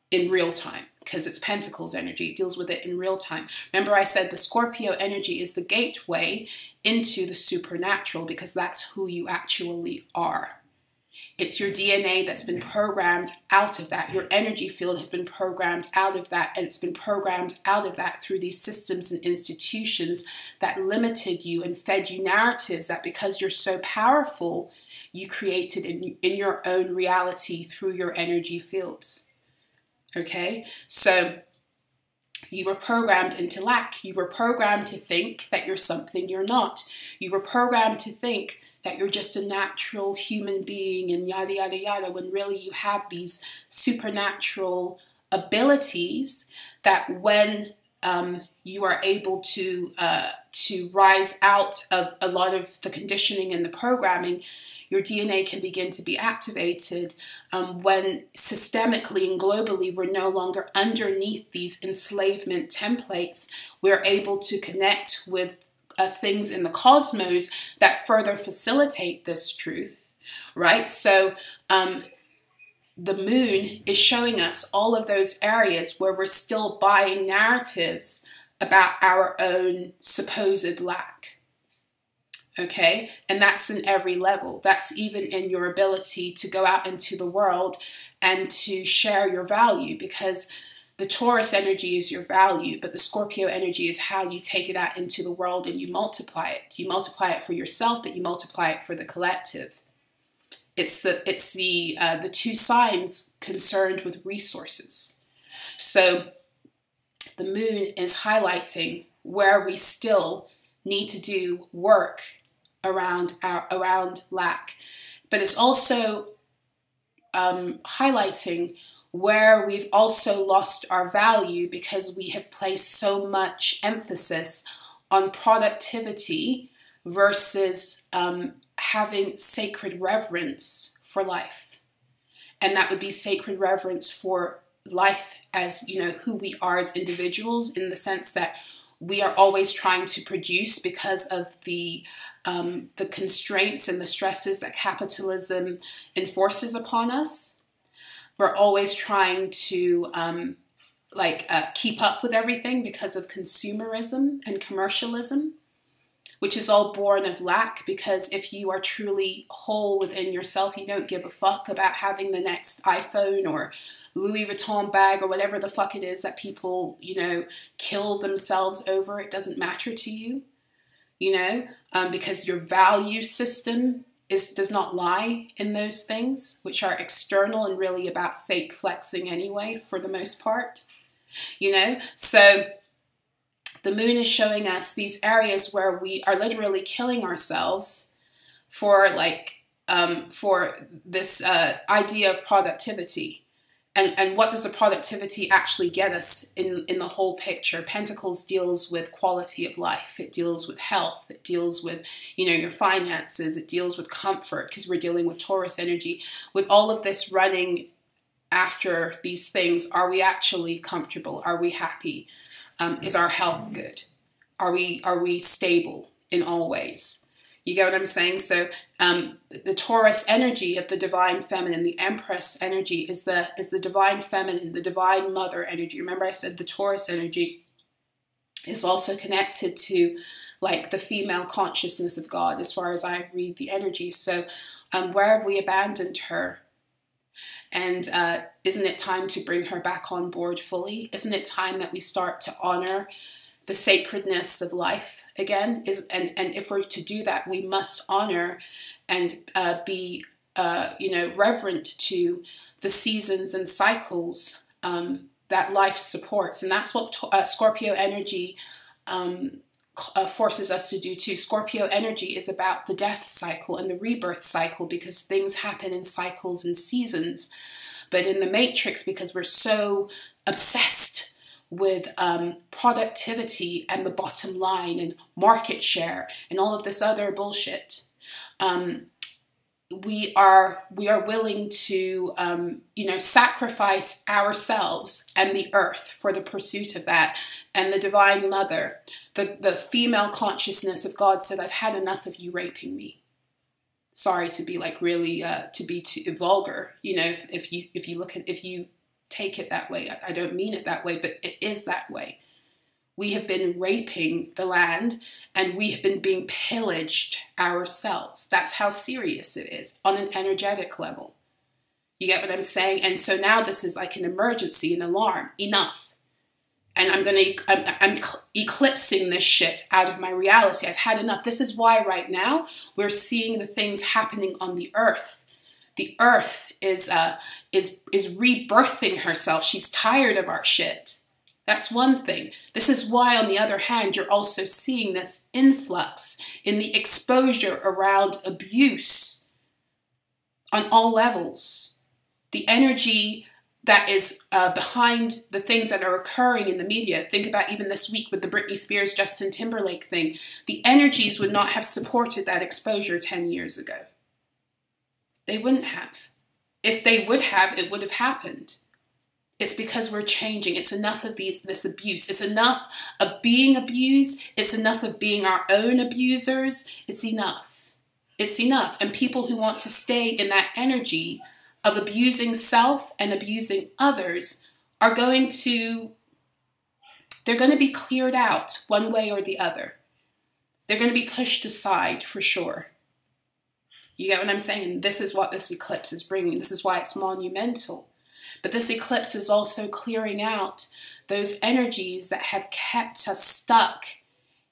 in real time. Because it's Pentacles energy, it deals with it in real time. Remember I said the Scorpio energy is the gateway into the supernatural, because that's who you actually are. It's your DNA that's been programmed out of that. Your energy field has been programmed out of that, and it's been programmed out of that through these systems and institutions that limited you and fed you narratives that because you're so powerful, you created in your own reality through your energy fields. Okay, so you were programmed into lack. You were programmed to think that you're something you're not. You were programmed to think that you're just a natural human being and yada, yada, yada, when really you have these supernatural abilities that when you are able to rise out of a lot of the conditioning and the programming, your DNA can begin to be activated when systemically and globally we're no longer underneath these enslavement templates. We're able to connect with things in the cosmos that further facilitate this truth, right? So the moon is showing us all of those areas where we're still buying narratives about our own supposed lack. Okay, and that's in every level. That's even in your ability to go out into the world and to share your value, because the Taurus energy is your value, but the Scorpio energy is how you take it out into the world and you multiply it. You multiply it for yourself, but you multiply it for the collective. It's the two signs concerned with resources. So the moon is highlighting where we still need to do work around lack, but it's also highlighting where we've also lost our value because we have placed so much emphasis on productivity versus having sacred reverence for life. And that would be sacred reverence for life as, you know, who we are as individuals, in the sense that we are always trying to produce because of the constraints and the stresses that capitalism enforces upon us. We're always trying to keep up with everything because of consumerism and commercialism, which is all born of lack, because if you are truly whole within yourself, you don't give a fuck about having the next iPhone or Louis Vuitton bag or whatever the fuck it is that people, you know, kill themselves over. It doesn't matter to you, you know, because your value system does not lie in those things, which are external and really about fake flexing anyway, for the most part, you know. So the moon is showing us these areas where we are literally killing ourselves for this idea of productivity. And what does the productivity actually get us in the whole picture? Pentacles deals with quality of life. It deals with health. It deals with, you know, your finances. It deals with comfort, because we're dealing with Taurus energy. With all of this running after these things, are we actually comfortable? Are we happy? Is our health good? Are we stable in all ways? You get what I'm saying? So the Taurus energy of the divine feminine, the Empress energy, is the divine feminine, the divine mother energy. Remember I said the Taurus energy is also connected to like the female consciousness of God as far as I read the energy. So where have we abandoned her? And isn't it time to bring her back on board fully? Isn't it time that we start to honor the sacredness of life again? And if we're to do that, we must honor and be reverent to the seasons and cycles that life supports. And that's what Scorpio energy forces us to do too. Scorpio energy is about the death cycle and the rebirth cycle, because things happen in cycles and seasons. But in the matrix, because we're so obsessed with productivity and the bottom line and market share and all of this other bullshit, we are willing to sacrifice ourselves and the earth for the pursuit of that. And the divine mother, the female consciousness of God, said, I've had enough of you raping me. Sorry to be like really to be too vulgar, if you take it that way. I don't mean it that way, but it is that way. We have been raping the land and we have been being pillaged ourselves. That's how serious it is on an energetic level. You get what I'm saying? And so now this is like an emergency, an alarm. Enough. And I'm eclipsing this shit out of my reality. I've had enough. This is why right now we're seeing the things happening on the earth. The earth is rebirthing herself. She's tired of our shit. That's one thing. This is why, on the other hand, you're also seeing this influx in the exposure around abuse on all levels. The energy that is behind the things that are occurring in the media. Think about even this week with the Britney Spears, Justin Timberlake thing. The energies would not have supported that exposure 10 years ago. They wouldn't have. If they would have, it would have happened. It's because we're changing. It's enough of this abuse. It's enough of being abused. It's enough of being our own abusers. It's enough. It's enough. And people who want to stay in that energy of abusing self and abusing others are going to be cleared out one way or the other. They're going to be pushed aside for sure. You get what I'm saying? And this is what this eclipse is bringing. This is why it's monumental. But this eclipse is also clearing out those energies that have kept us stuck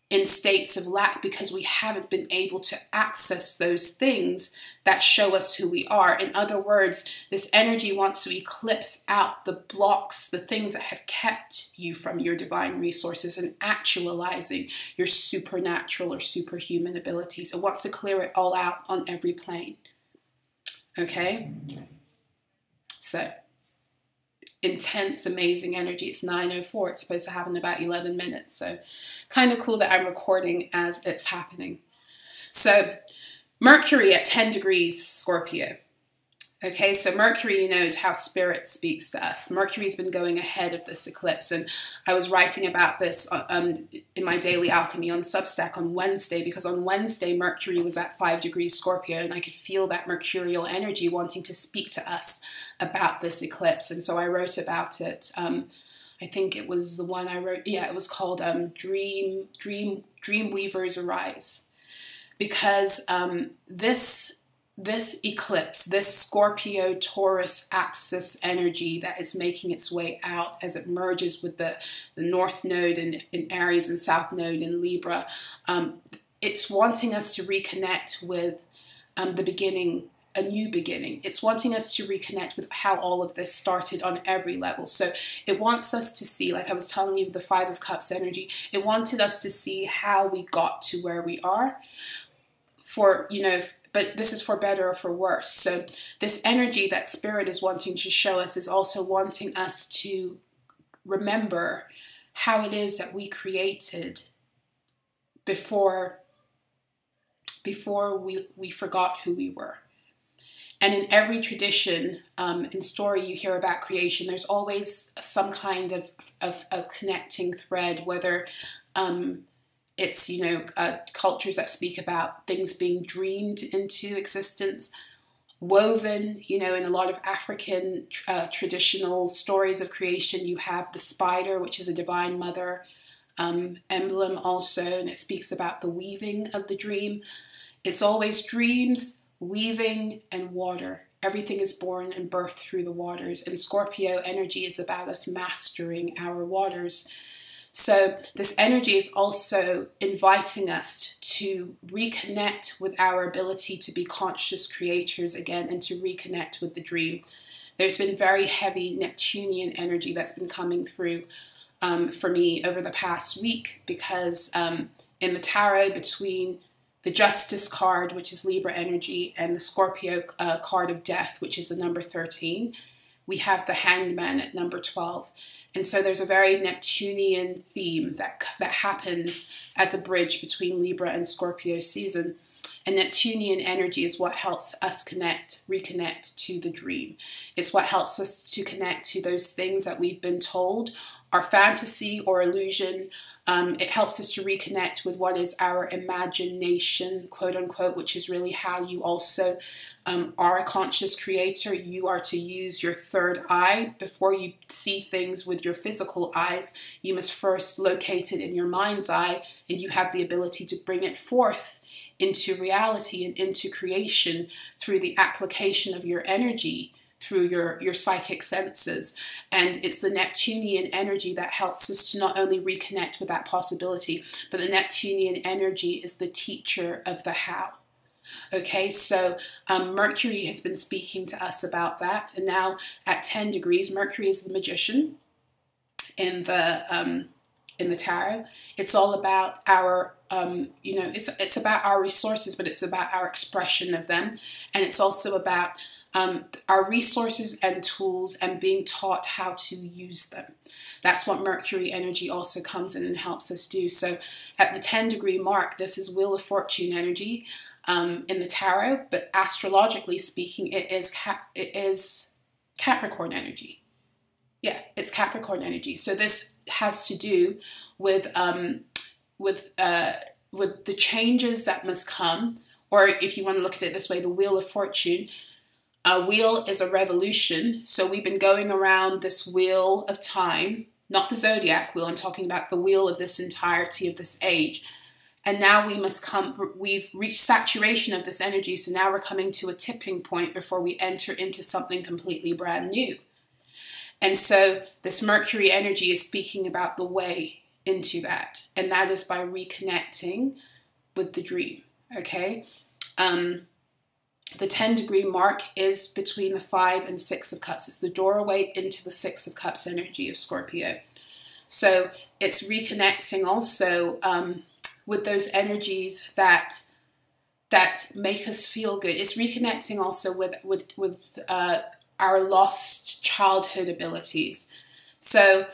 in states of lack because we haven't been able to access those things that show us who we are. In other words, this energy wants to eclipse out the blocks, the things that have kept you from your divine resources and actualizing your supernatural or superhuman abilities. It wants to clear it all out on every plane. Okay? So, intense, amazing energy. It's 9:04. It's supposed to happen in about 11 minutes. So kind of cool that I'm recording as it's happening. So Mercury at 10 degrees Scorpio. Okay, so Mercury, is how spirit speaks to us. Mercury's been going ahead of this eclipse, and I was writing about this in my Daily Alchemy on Substack on Wednesday, because on Wednesday Mercury was at 5 degrees Scorpio, and I could feel that mercurial energy wanting to speak to us about this eclipse, and so I wrote about it. I think it was the one I wrote. Yeah, it was called Dream Weavers Arise, because this eclipse, this Scorpio-Taurus axis energy that is making its way out as it merges with the North Node in Aries and South Node in Libra, it's wanting us to reconnect with the beginning, a new beginning. It's wanting us to reconnect with how all of this started on every level. So it wants us to see, like I was telling you, the Five of Cups energy, it wanted us to see how we got to where we are but this is for better or for worse. So this energy that spirit is wanting to show us is also wanting us to remember how it is that we created before we forgot who we were. And in every tradition and story you hear about creation, there's always some kind of connecting thread, whether It's, you know, cultures that speak about things being dreamed into existence, woven, you know, in a lot of African traditional stories of creation. You have the spider, which is a divine mother emblem also, and it speaks about the weaving of the dream. It's always dreams, weaving, and water. Everything is born and birthed through the waters, and Scorpio energy is about us mastering our waters. So this energy is also inviting us to reconnect with our ability to be conscious creators again, and to reconnect with the dream. There's been very heavy Neptunian energy that's been coming through for me over the past week, because in the tarot, between the Justice card, which is Libra energy, and the Scorpio card of death, which is the number 13, we have the Hanged Man at number 12. And so there's a very Neptunian theme that happens as a bridge between Libra and Scorpio season. And Neptunian energy is what helps us reconnect to the dream. It's what helps us to connect to those things that we've been told are fantasy or illusion. It helps us to reconnect with what is our imagination, quote unquote, which is really how you also are a conscious creator. You are to use your third eye. Before you see things with your physical eyes, you must first locate it in your mind's eye, and you have the ability to bring it forth into reality and into creation through the application of your energy, through your psychic senses. And it's the Neptunian energy that helps us to not only reconnect with that possibility, but the Neptunian energy is the teacher of the how. Okay, so Mercury has been speaking to us about that. And now at 10 degrees, Mercury is the magician in the tarot. It's all about our you know, it's about our resources, but it's about our expression of them. And it's also about our resources and tools and being taught how to use them. That's what Mercury energy also comes in and helps us do. So at the 10-degree mark, this is Wheel of Fortune energy in the tarot, but astrologically speaking, it is Capricorn energy. Yeah, it's Capricorn energy. So this has to do with the changes that must come, or if you want to look at it this way, the Wheel of Fortune. A wheel is a revolution. So we've been going around this wheel of time, not the zodiac wheel. I'm talking about the wheel of this entirety of this age. And now we've reached saturation of this energy. So now we're coming to a tipping point before we enter into something completely brand new. And so this Mercury energy is speaking about the way into that. And that is by reconnecting with the dream. Okay. The 10-degree mark is between the 5 and 6 of Cups. It's the doorway into the 6 of Cups energy of Scorpio. So it's reconnecting also with those energies that make us feel good. It's reconnecting also with our lost childhood abilities. So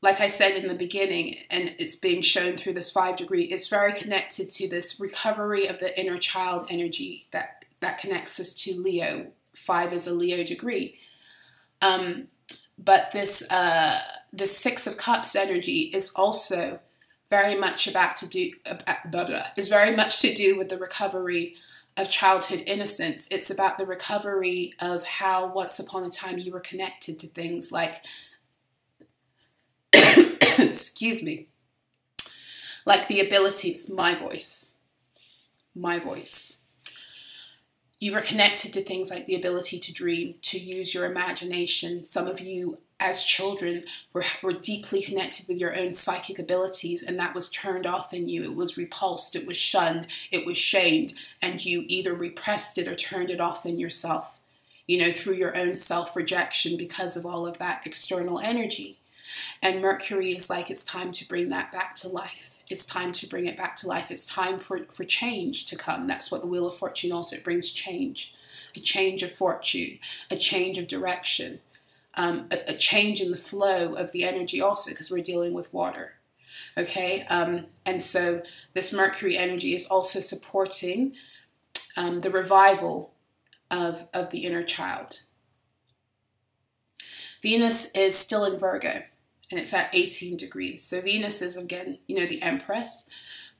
like I said in the beginning, and it's being shown through this 5-degree, it's very connected to this recovery of the inner child energy that connects us to Leo. 5 is a Leo degree. But this 6 of Cups energy is also very much with the recovery of childhood innocence. It's about the recovery of how once upon a time you were connected to things like, excuse me, like the ability, it's my voice. You were connected to things like the ability to dream, to use your imagination. Some of you as children were deeply connected with your own psychic abilities, and that was turned off in you. It was repulsed, it was shunned, it was shamed, and you either repressed it or turned it off in yourself, you know, through your own self-rejection because of all of that external energy. And Mercury is like, it's time to bring that back to life. It's time to bring it back to life. It's time for change to come. That's what the Wheel of Fortune also, it brings change. A change of fortune, a change of direction, a change in the flow of the energy also, because we're dealing with water. Okay, and so this Mercury energy is also supporting the revival of the inner child. Venus is still in Virgo, and it's at 18 degrees. So Venus is, again, you know, the Empress.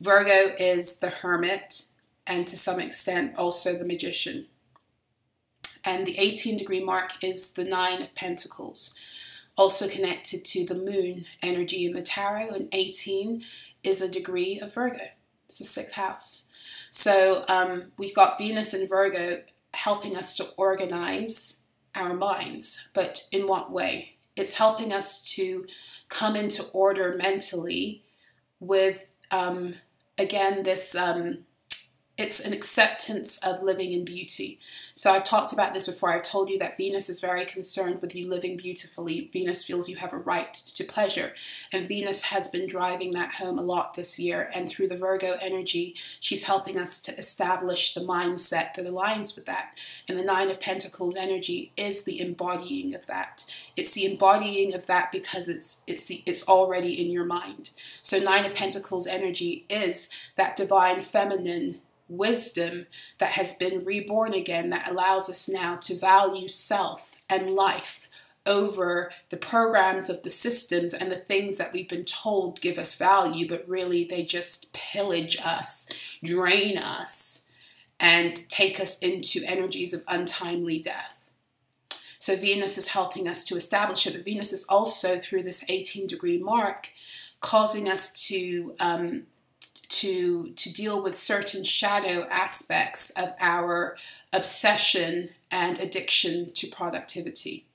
Virgo is the Hermit, and to some extent also the Magician. And the 18-degree mark is the Nine of Pentacles, also connected to the moon energy in the tarot, and 18 is a degree of Virgo. It's the 6th house. So we've got Venus in Virgo helping us to organize our minds. But in what way? It's helping us to come into order mentally with, again, this... it's an acceptance of living in beauty. So I've talked about this before. I've told you that Venus is very concerned with you living beautifully. Venus feels you have a right to pleasure. And Venus has been driving that home a lot this year. And through the Virgo energy, she's helping us to establish the mindset that aligns with that. And the Nine of Pentacles energy is the embodying of that. It's the embodying of that because it's already in your mind. So Nine of Pentacles energy is that divine feminine wisdom that has been reborn again, that allows us now to value self and life over the programs of the systems and the things that we've been told give us value, but really they just pillage us, drain us, and take us into energies of untimely death. So Venus is helping us to establish it, but Venus is also, through this 18-degree mark, causing us to deal with certain shadow aspects of our obsession and addiction to productivity.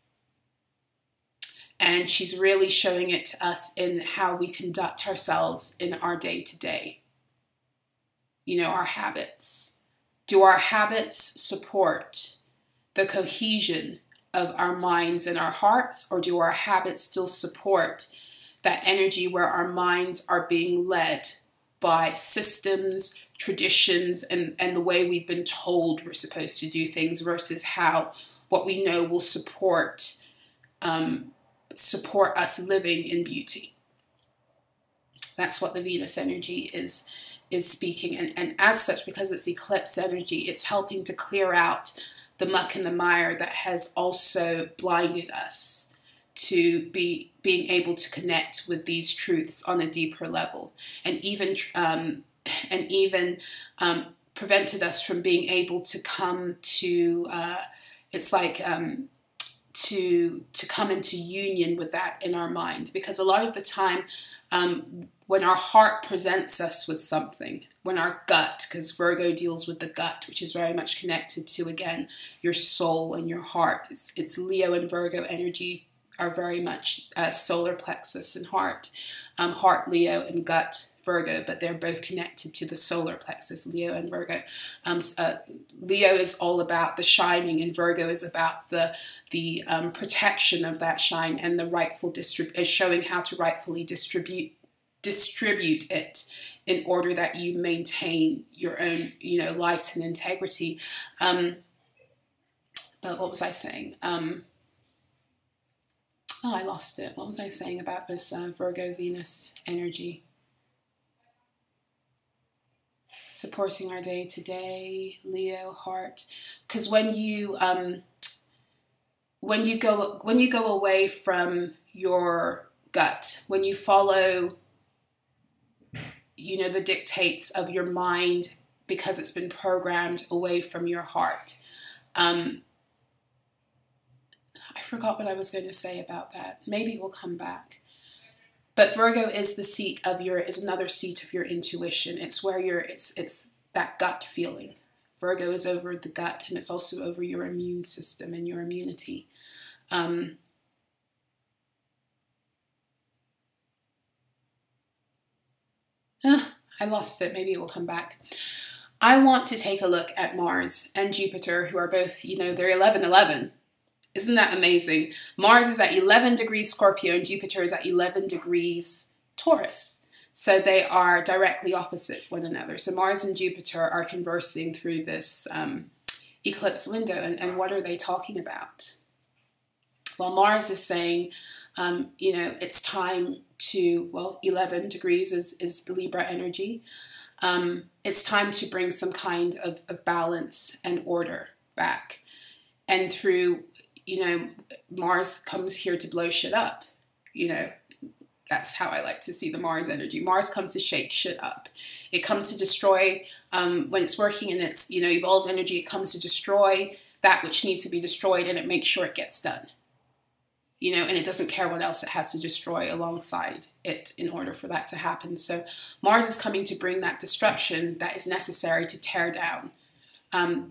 And she's really showing it to us in how we conduct ourselves in our day-to-day. You know, our habits. Do our habits support the cohesion of our minds and our hearts, or do our habits still support that energy where our minds are being led by systems, traditions, and the way we've been told we're supposed to do things versus how what we know will support us living in beauty. That's what the Venus energy is speaking. And as such, because it's eclipse energy, it's helping to clear out the muck and the mire that has also blinded us to being able to connect with these truths on a deeper level, and even prevented us from being able to come to to come into union with that in our mind. Because a lot of the time, when our heart presents us with something, when our gut, because Virgo deals with the gut, which is very much connected to, again, your soul and your heart. It's Leo and Virgo energy are very much solar plexus and heart. Heart Leo and gut Virgo, but they're both connected to the solar plexus, Leo and Virgo. Leo is all about the shining, and Virgo is about the protection of that shine and the rightful showing how to rightfully distribute it in order that you maintain your own, light and integrity. But what was I saying? I lost it. What was I saying about this Virgo Venus energy? Supporting our day to day, Leo, heart. Because when you go away from your gut, when you follow, the dictates of your mind because it's been programmed away from your heart. I forgot what I was going to say about that. Maybe it will come back. But Virgo is another seat of your intuition. It's where it's that gut feeling. Virgo is over the gut, and it's also over your immune system and your immunity. I lost it. Maybe it will come back. I want to take a look at Mars and Jupiter, who are both, they're 11-11. Isn't that amazing? Mars is at 11 degrees Scorpio and Jupiter is at 11 degrees Taurus. So they are directly opposite one another. So Mars and Jupiter are conversing through this eclipse window. And what are they talking about? Well, Mars is saying, it's time to, 11 degrees is Libra energy. It's time to bring some kind of balance and order back. And through, Mars comes here to blow shit up, That's how I like to see the Mars energy. Mars comes to shake shit up. It comes to destroy, when it's working in its, evolved energy, it comes to destroy that which needs to be destroyed, and it makes sure it gets done. And it doesn't care what else it has to destroy alongside it in order for that to happen. So Mars is coming to bring that destruction that is necessary to tear down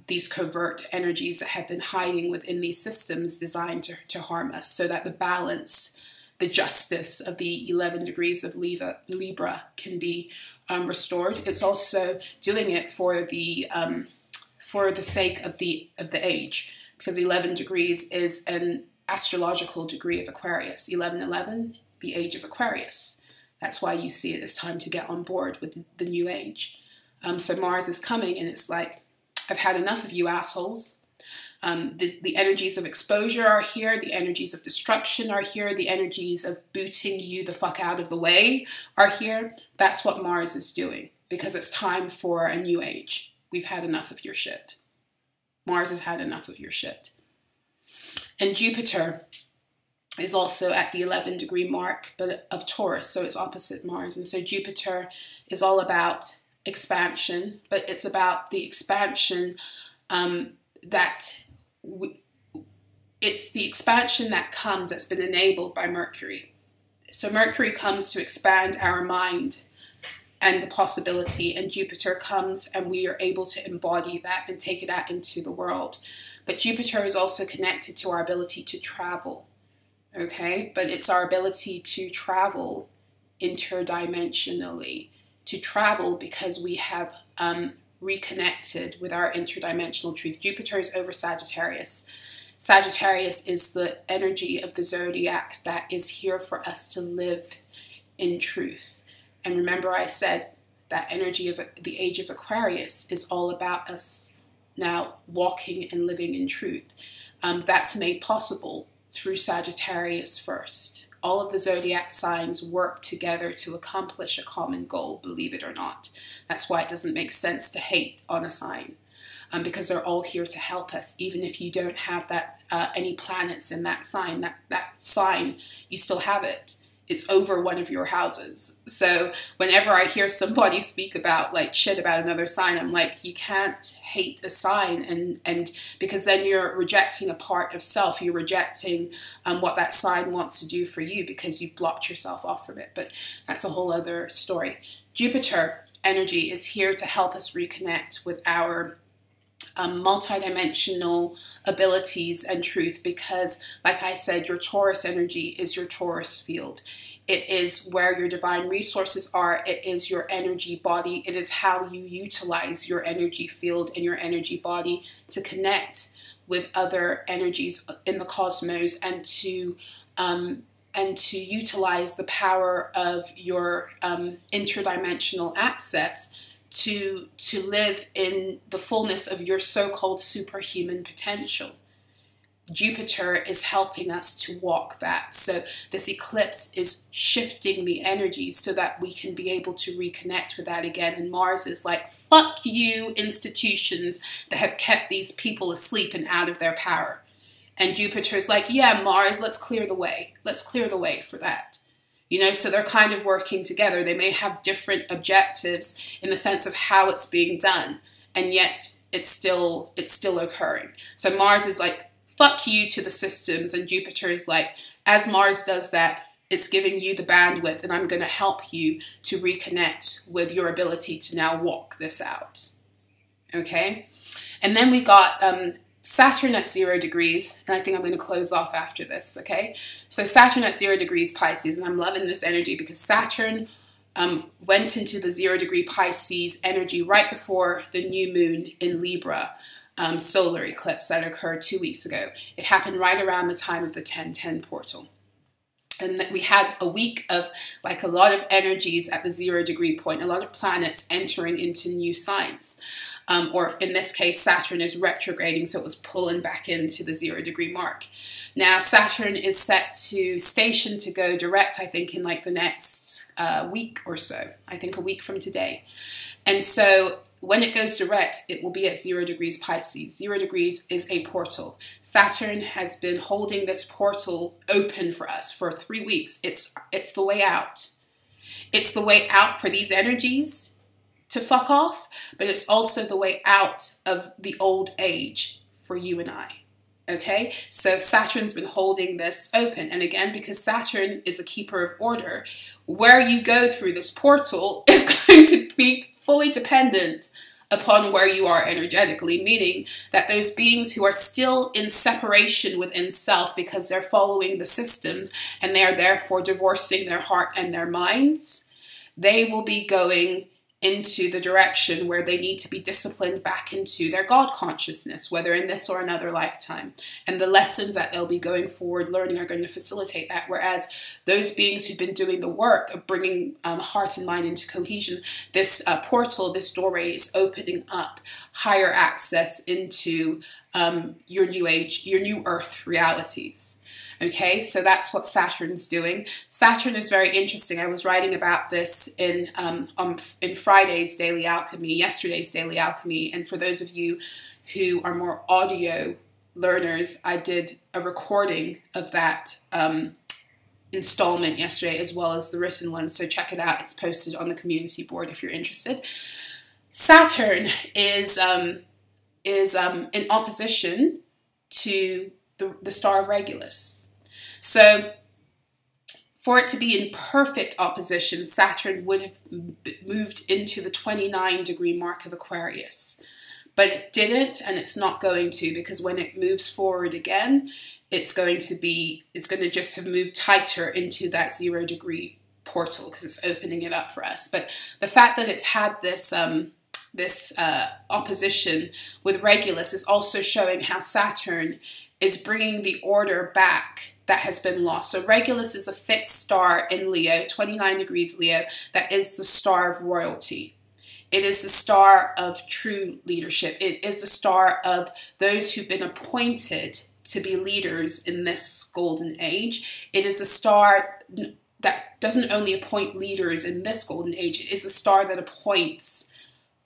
these covert energies that have been hiding within these systems designed to harm us, so that the balance, the justice of the 11 degrees of Libra can be restored. It's also doing it for the sake of the age, because 11 degrees is an astrological degree of Aquarius. 1111, the age of Aquarius. That's why you see it as time to get on board with the new age. So Mars is coming, and it's like, I've had enough of you assholes. The energies of exposure are here. The energies of destruction are here. The energies of booting you the fuck out of the way are here. That's what Mars is doing, because it's time for a new age. We've had enough of your shit. Mars has had enough of your shit. And Jupiter is also at the 11 degree mark, but of Taurus, so it's opposite Mars. And so Jupiter is all about expansion, but it's about the expansion it's the expansion that's been enabled by Mercury. So Mercury comes to expand our mind and the possibility, and Jupiter comes and we are able to embody that and take it out into the world. But Jupiter is also connected to our ability to travel, okay? But it's our ability to travel interdimensionally, to travel because we have reconnected with our interdimensional truth. Jupiter is over Sagittarius. Sagittarius is the energy of the zodiac that is here for us to live in truth. And remember I said that energy of the age of Aquarius is all about us now walking and living in truth. That's made possible through Sagittarius first. All of the zodiac signs work together to accomplish a common goal, believe it or not. That's why it doesn't make sense to hate on a sign, because they're all here to help us. Even if you don't have that any planets in that sign, that sign, you still have it. It's over one of your houses. So whenever I hear somebody speak about like shit about another sign, I'm like, you can't hate a sign, and because then you're rejecting a part of self. You're rejecting what that sign wants to do for you, because you've blocked yourself off from it. But that's a whole other story. Jupiter energy is here to help us reconnect with our multidimensional abilities and truth, because like I said, your Taurus energy is your Taurus field. It is where your divine resources are. It is your energy body. It is how you utilize your energy field and your energy body to connect with other energies in the cosmos, and to utilize the power of your interdimensional access to live in the fullness of your so-called superhuman potential. Jupiter is helping us to walk that. So this eclipse is shifting the energies so that we can be able to reconnect with that again. And Mars is like, fuck you, institutions that have kept these people asleep and out of their power. And Jupiter is like, yeah, Mars, let's clear the way. Let's clear the way for that. So they're kind of working together. They may have different objectives in the sense of how it's being done, and yet it's still occurring. So Mars is like, fuck you to the systems, and Jupiter is like, as Mars does that, it's giving you the bandwidth, and I'm going to help you to reconnect with your ability to now walk this out. Okay? And then we got Saturn at 0 degrees, and I think I'm going to close off after this, okay? So Saturn at 0 degrees Pisces, and I'm loving this energy because Saturn went into the 0 degree Pisces energy right before the new moon in Libra solar eclipse that occurred 2 weeks ago. It happened right around the time of the 1010 portal. And that we had a week of like a lot of energies at the 0 degree point, a lot of planets entering into new signs. Or in this case, Saturn is retrograding, so it was pulling back into the 0 degree mark. Now, Saturn is set to station to go direct, I think, in like the next week or so. I think a week from today. And so when it goes direct, it will be at 0 degrees Pisces. 0 degrees is a portal. Saturn has been holding this portal open for us for 3 weeks. It's the way out. It's the way out for these energies to fuck off, but it's also the way out of the old age for you and I. Okay, so Saturn's been holding this open. And again, because Saturn is a keeper of order, where you go through this portal is going to be fully dependent upon where you are energetically, meaning that those beings who are still in separation within self because they're following the systems and they are therefore divorcing their heart and their minds, they will be going into the direction where they need to be disciplined back into their God consciousness, whether in this or another lifetime. And the lessons that they'll be going forward learning are going to facilitate that. Whereas those beings who've been doing the work of bringing heart and mind into cohesion, this portal, this doorway is opening up higher access into your new age, your new earth realities. Okay, so that's what Saturn's doing. Saturn is very interesting. I was writing about this in Friday's Daily Alchemy, yesterday's Daily Alchemy, and for those of you who are more audio learners, I did a recording of that installment yesterday as well as the written one, so check it out. It's posted on the community board if you're interested. Saturn is in opposition to the star of Regulus. So for it to be in perfect opposition, Saturn would have moved into the 29-degree mark of Aquarius. But it didn't, and it's not going to, because when it moves forward again, it's going to just have moved tighter into that 0-degree portal because it's opening it up for us. But the fact that it's had this opposition with Regulus is also showing how Saturn is bringing the order back that has been lost. So Regulus is a fixed star in Leo, 29 degrees Leo, that is the star of royalty. It is the star of true leadership. It is the star of those who've been appointed to be leaders in this golden age. It is the star that doesn't only appoint leaders in this golden age, it is the star that appoints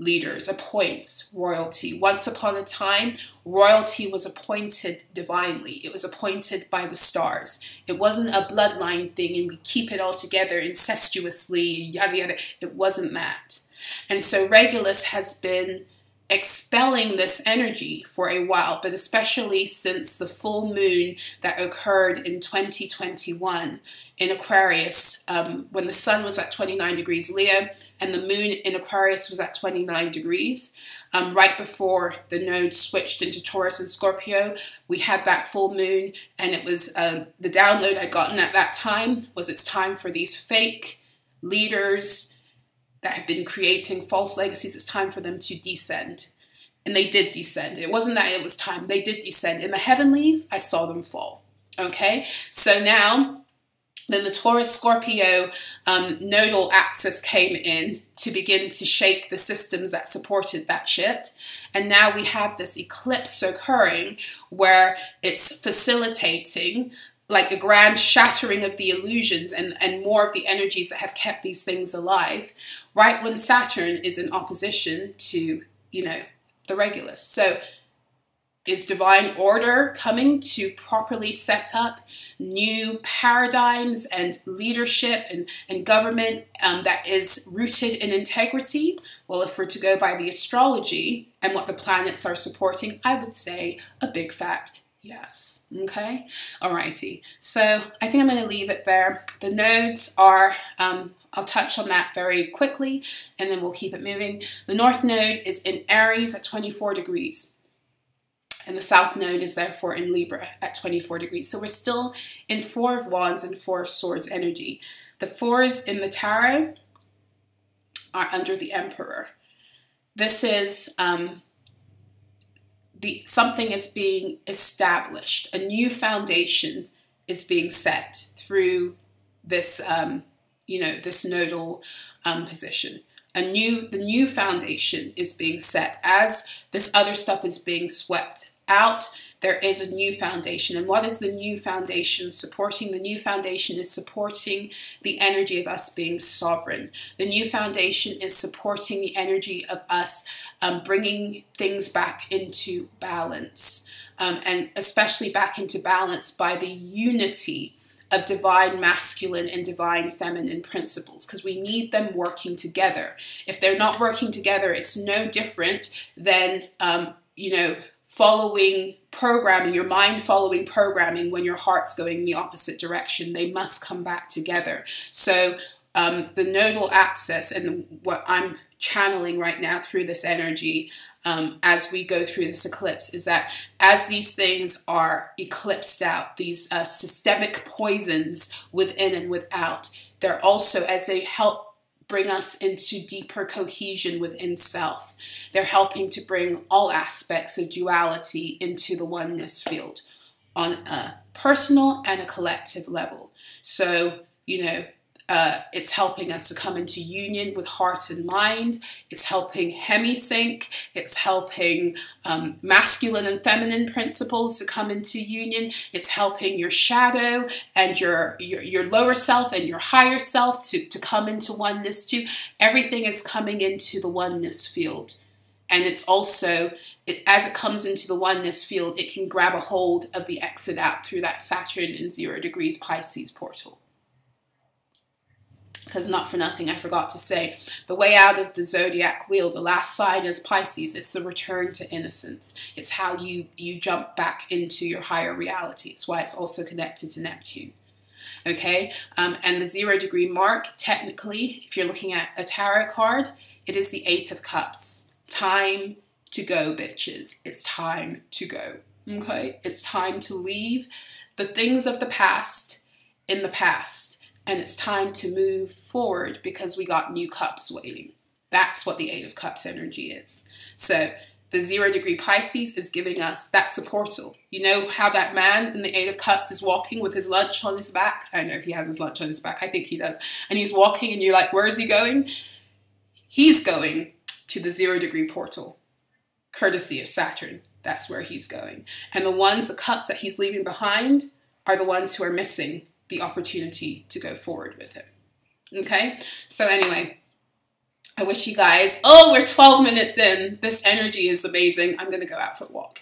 leaders, appoints royalty. Once upon a time, royalty was appointed divinely. It was appointed by the stars. It wasn't a bloodline thing and we keep it all together incestuously, yada yada. It wasn't that. And so Regulus has been expelling this energy for a while, but especially since the full moon that occurred in 2021 in Aquarius, when the sun was at 29 degrees Leo and the moon in Aquarius was at 29 degrees, right before the node switched into Taurus and Scorpio, we had that full moon, and it was the download I'd gotten at that time was it's time for these fake leaders that have been creating false legacies, it's time for them to descend. And they did descend. It wasn't that it was time. They did descend. In the heavenlies, I saw them fall. Okay? So now, then the Taurus-Scorpio nodal axis came in to begin to shake the systems that supported that shit. And now we have this eclipse occurring where it's facilitating like a grand shattering of the illusions and more of the energies that have kept these things alive, right when Saturn is in opposition to, you know, the Regulus. So is divine order coming to properly set up new paradigms and leadership and government that is rooted in integrity? Well, if we're to go by the astrology and what the planets are supporting, I would say a big fat yes. Okay. Alrighty. So I think I'm going to leave it there. The nodes are, I'll touch on that very quickly and then we'll keep it moving. The North Node is in Aries at 24 degrees. And the South Node is therefore in Libra at 24 degrees. So we're still in 4 of Wands and 4 of Swords energy. The 4s in the Tarot are under the Emperor. This is something is being established. A new foundation is being set through this, this nodal position. The new foundation is being set as this other stuff is being swept out. there is a new foundation. And what is the new foundation supporting? The new foundation is supporting the energy of us being sovereign. The new foundation is supporting the energy of us bringing things back into balance, and especially back into balance by the unity of divine masculine and divine feminine principles, because we need them working together. If they're not working together, it's no different than, you know, following programming, your mind following programming when your heart's going in the opposite direction. They must come back together. So the nodal axis, and what I'm channeling right now through this energy as we go through this eclipse, is that as these things are eclipsed out, these systemic poisons within and without, they're also, as they help bring us into deeper cohesion within self, they're helping to bring all aspects of duality into the oneness field on a personal and a collective level. So, you know, it's helping us to come into union with heart and mind. It's helping hemisync. It's helping masculine and feminine principles to come into union. It's helping your shadow and your lower self and your higher self to come into oneness too. Everything is coming into the oneness field. And it's also, as it comes into the oneness field, it can grab a hold of the exit out through that Saturn in 0 degrees Pisces portal. Because not for nothing, I forgot to say, the way out of the zodiac wheel, the last sign is Pisces. It's the return to innocence. It's how you jump back into your higher reality. It's why it's also connected to Neptune. Okay, and the 0 degree mark, technically, if you're looking at a tarot card, it is the 8 of Cups. Time to go, bitches. It's time to go. Okay, it's time to leave the things of the past in the past. And it's time to move forward because we got new cups waiting. That's what the 8 of Cups energy is. So the 0 degree Pisces is giving us, that's the portal. You know how that man in the 8 of Cups is walking with his lunch on his back? I don't know if he has his lunch on his back. I think he does. And he's walking and you're like, where is he going? He's going to the 0 degree portal, courtesy of Saturn. That's where he's going. And the cups that he's leaving behind are the ones who are missing the opportunity to go forward with him. Okay? So anyway, I wish you guys, oh, we're 12 minutes in. This energy is amazing. I'm going to go out for a walk.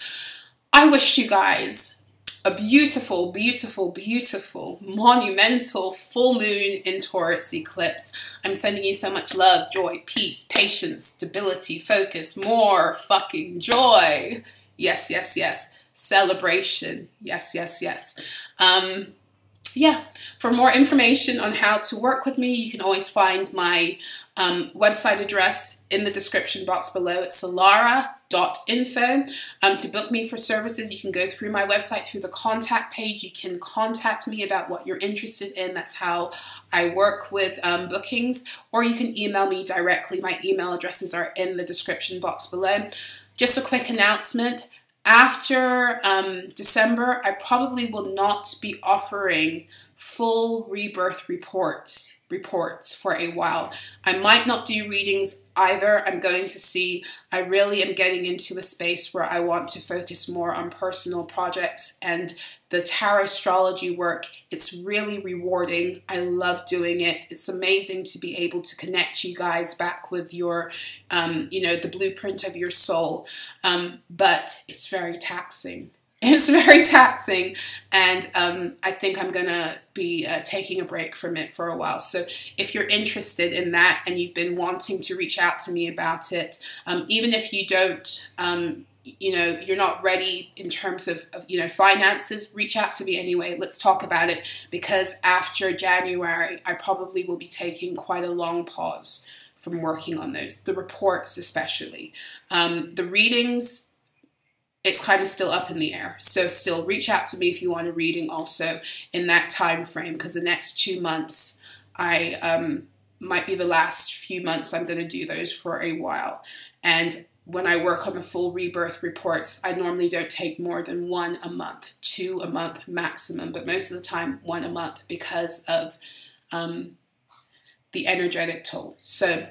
I wish you guys a beautiful, beautiful, beautiful, monumental full moon in Taurus eclipse. I'm sending you so much love, joy, peace, patience, stability, focus, more fucking joy. Yes, yes, yes. Celebration. Yes, yes, yes. Yeah, for more information on how to work with me, you can always find my website address in the description box below. It's solara.info. To book me for services, you can go through my website through the contact page. You can contact me about what you're interested in. That's how I work with bookings. Or you can email me directly. My email addresses are in the description box below. Just a quick announcement. After December, I probably will not be offering full rebirth reports for a while. I might not do readings either. I'm going to see, I really am getting into a space where I want to focus more on personal projects, and the tarot astrology work, it's really rewarding. I love doing it. It's amazing to be able to connect you guys back with your, you know, the blueprint of your soul. But it's very taxing. It's very taxing, and I think I'm gonna be taking a break from it for a while. So if you're interested in that and you've been wanting to reach out to me about it, even if you don't, you know, you're not ready in terms of, you know, finances, reach out to me anyway. Let's talk about it, because after January, I probably will be taking quite a long pause from working on those, the reports especially. The readings, it's kind of still up in the air. So still reach out to me if you want a reading also in that time frame, because the next 2 months, I might be the last few months I'm going to do those for a while. And when I work on the full rebirth reports, I normally don't take more than 1 a month, 2 a month maximum, but most of the time 1 a month because of the energetic toll. So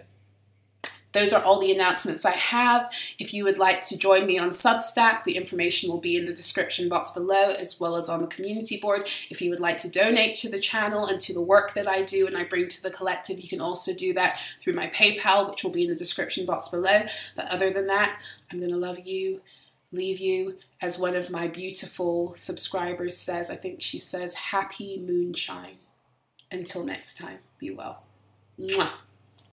those are all the announcements I have. If you would like to join me on Substack, the information will be in the description box below, as well as on the community board. If you would like to donate to the channel and to the work that I do and I bring to the collective, you can also do that through my PayPal, which will be in the description box below. But other than that, I'm going to love you, leave you, as one of my beautiful subscribers says. I think she says, happy moonshine. Until next time, be well. Mwah.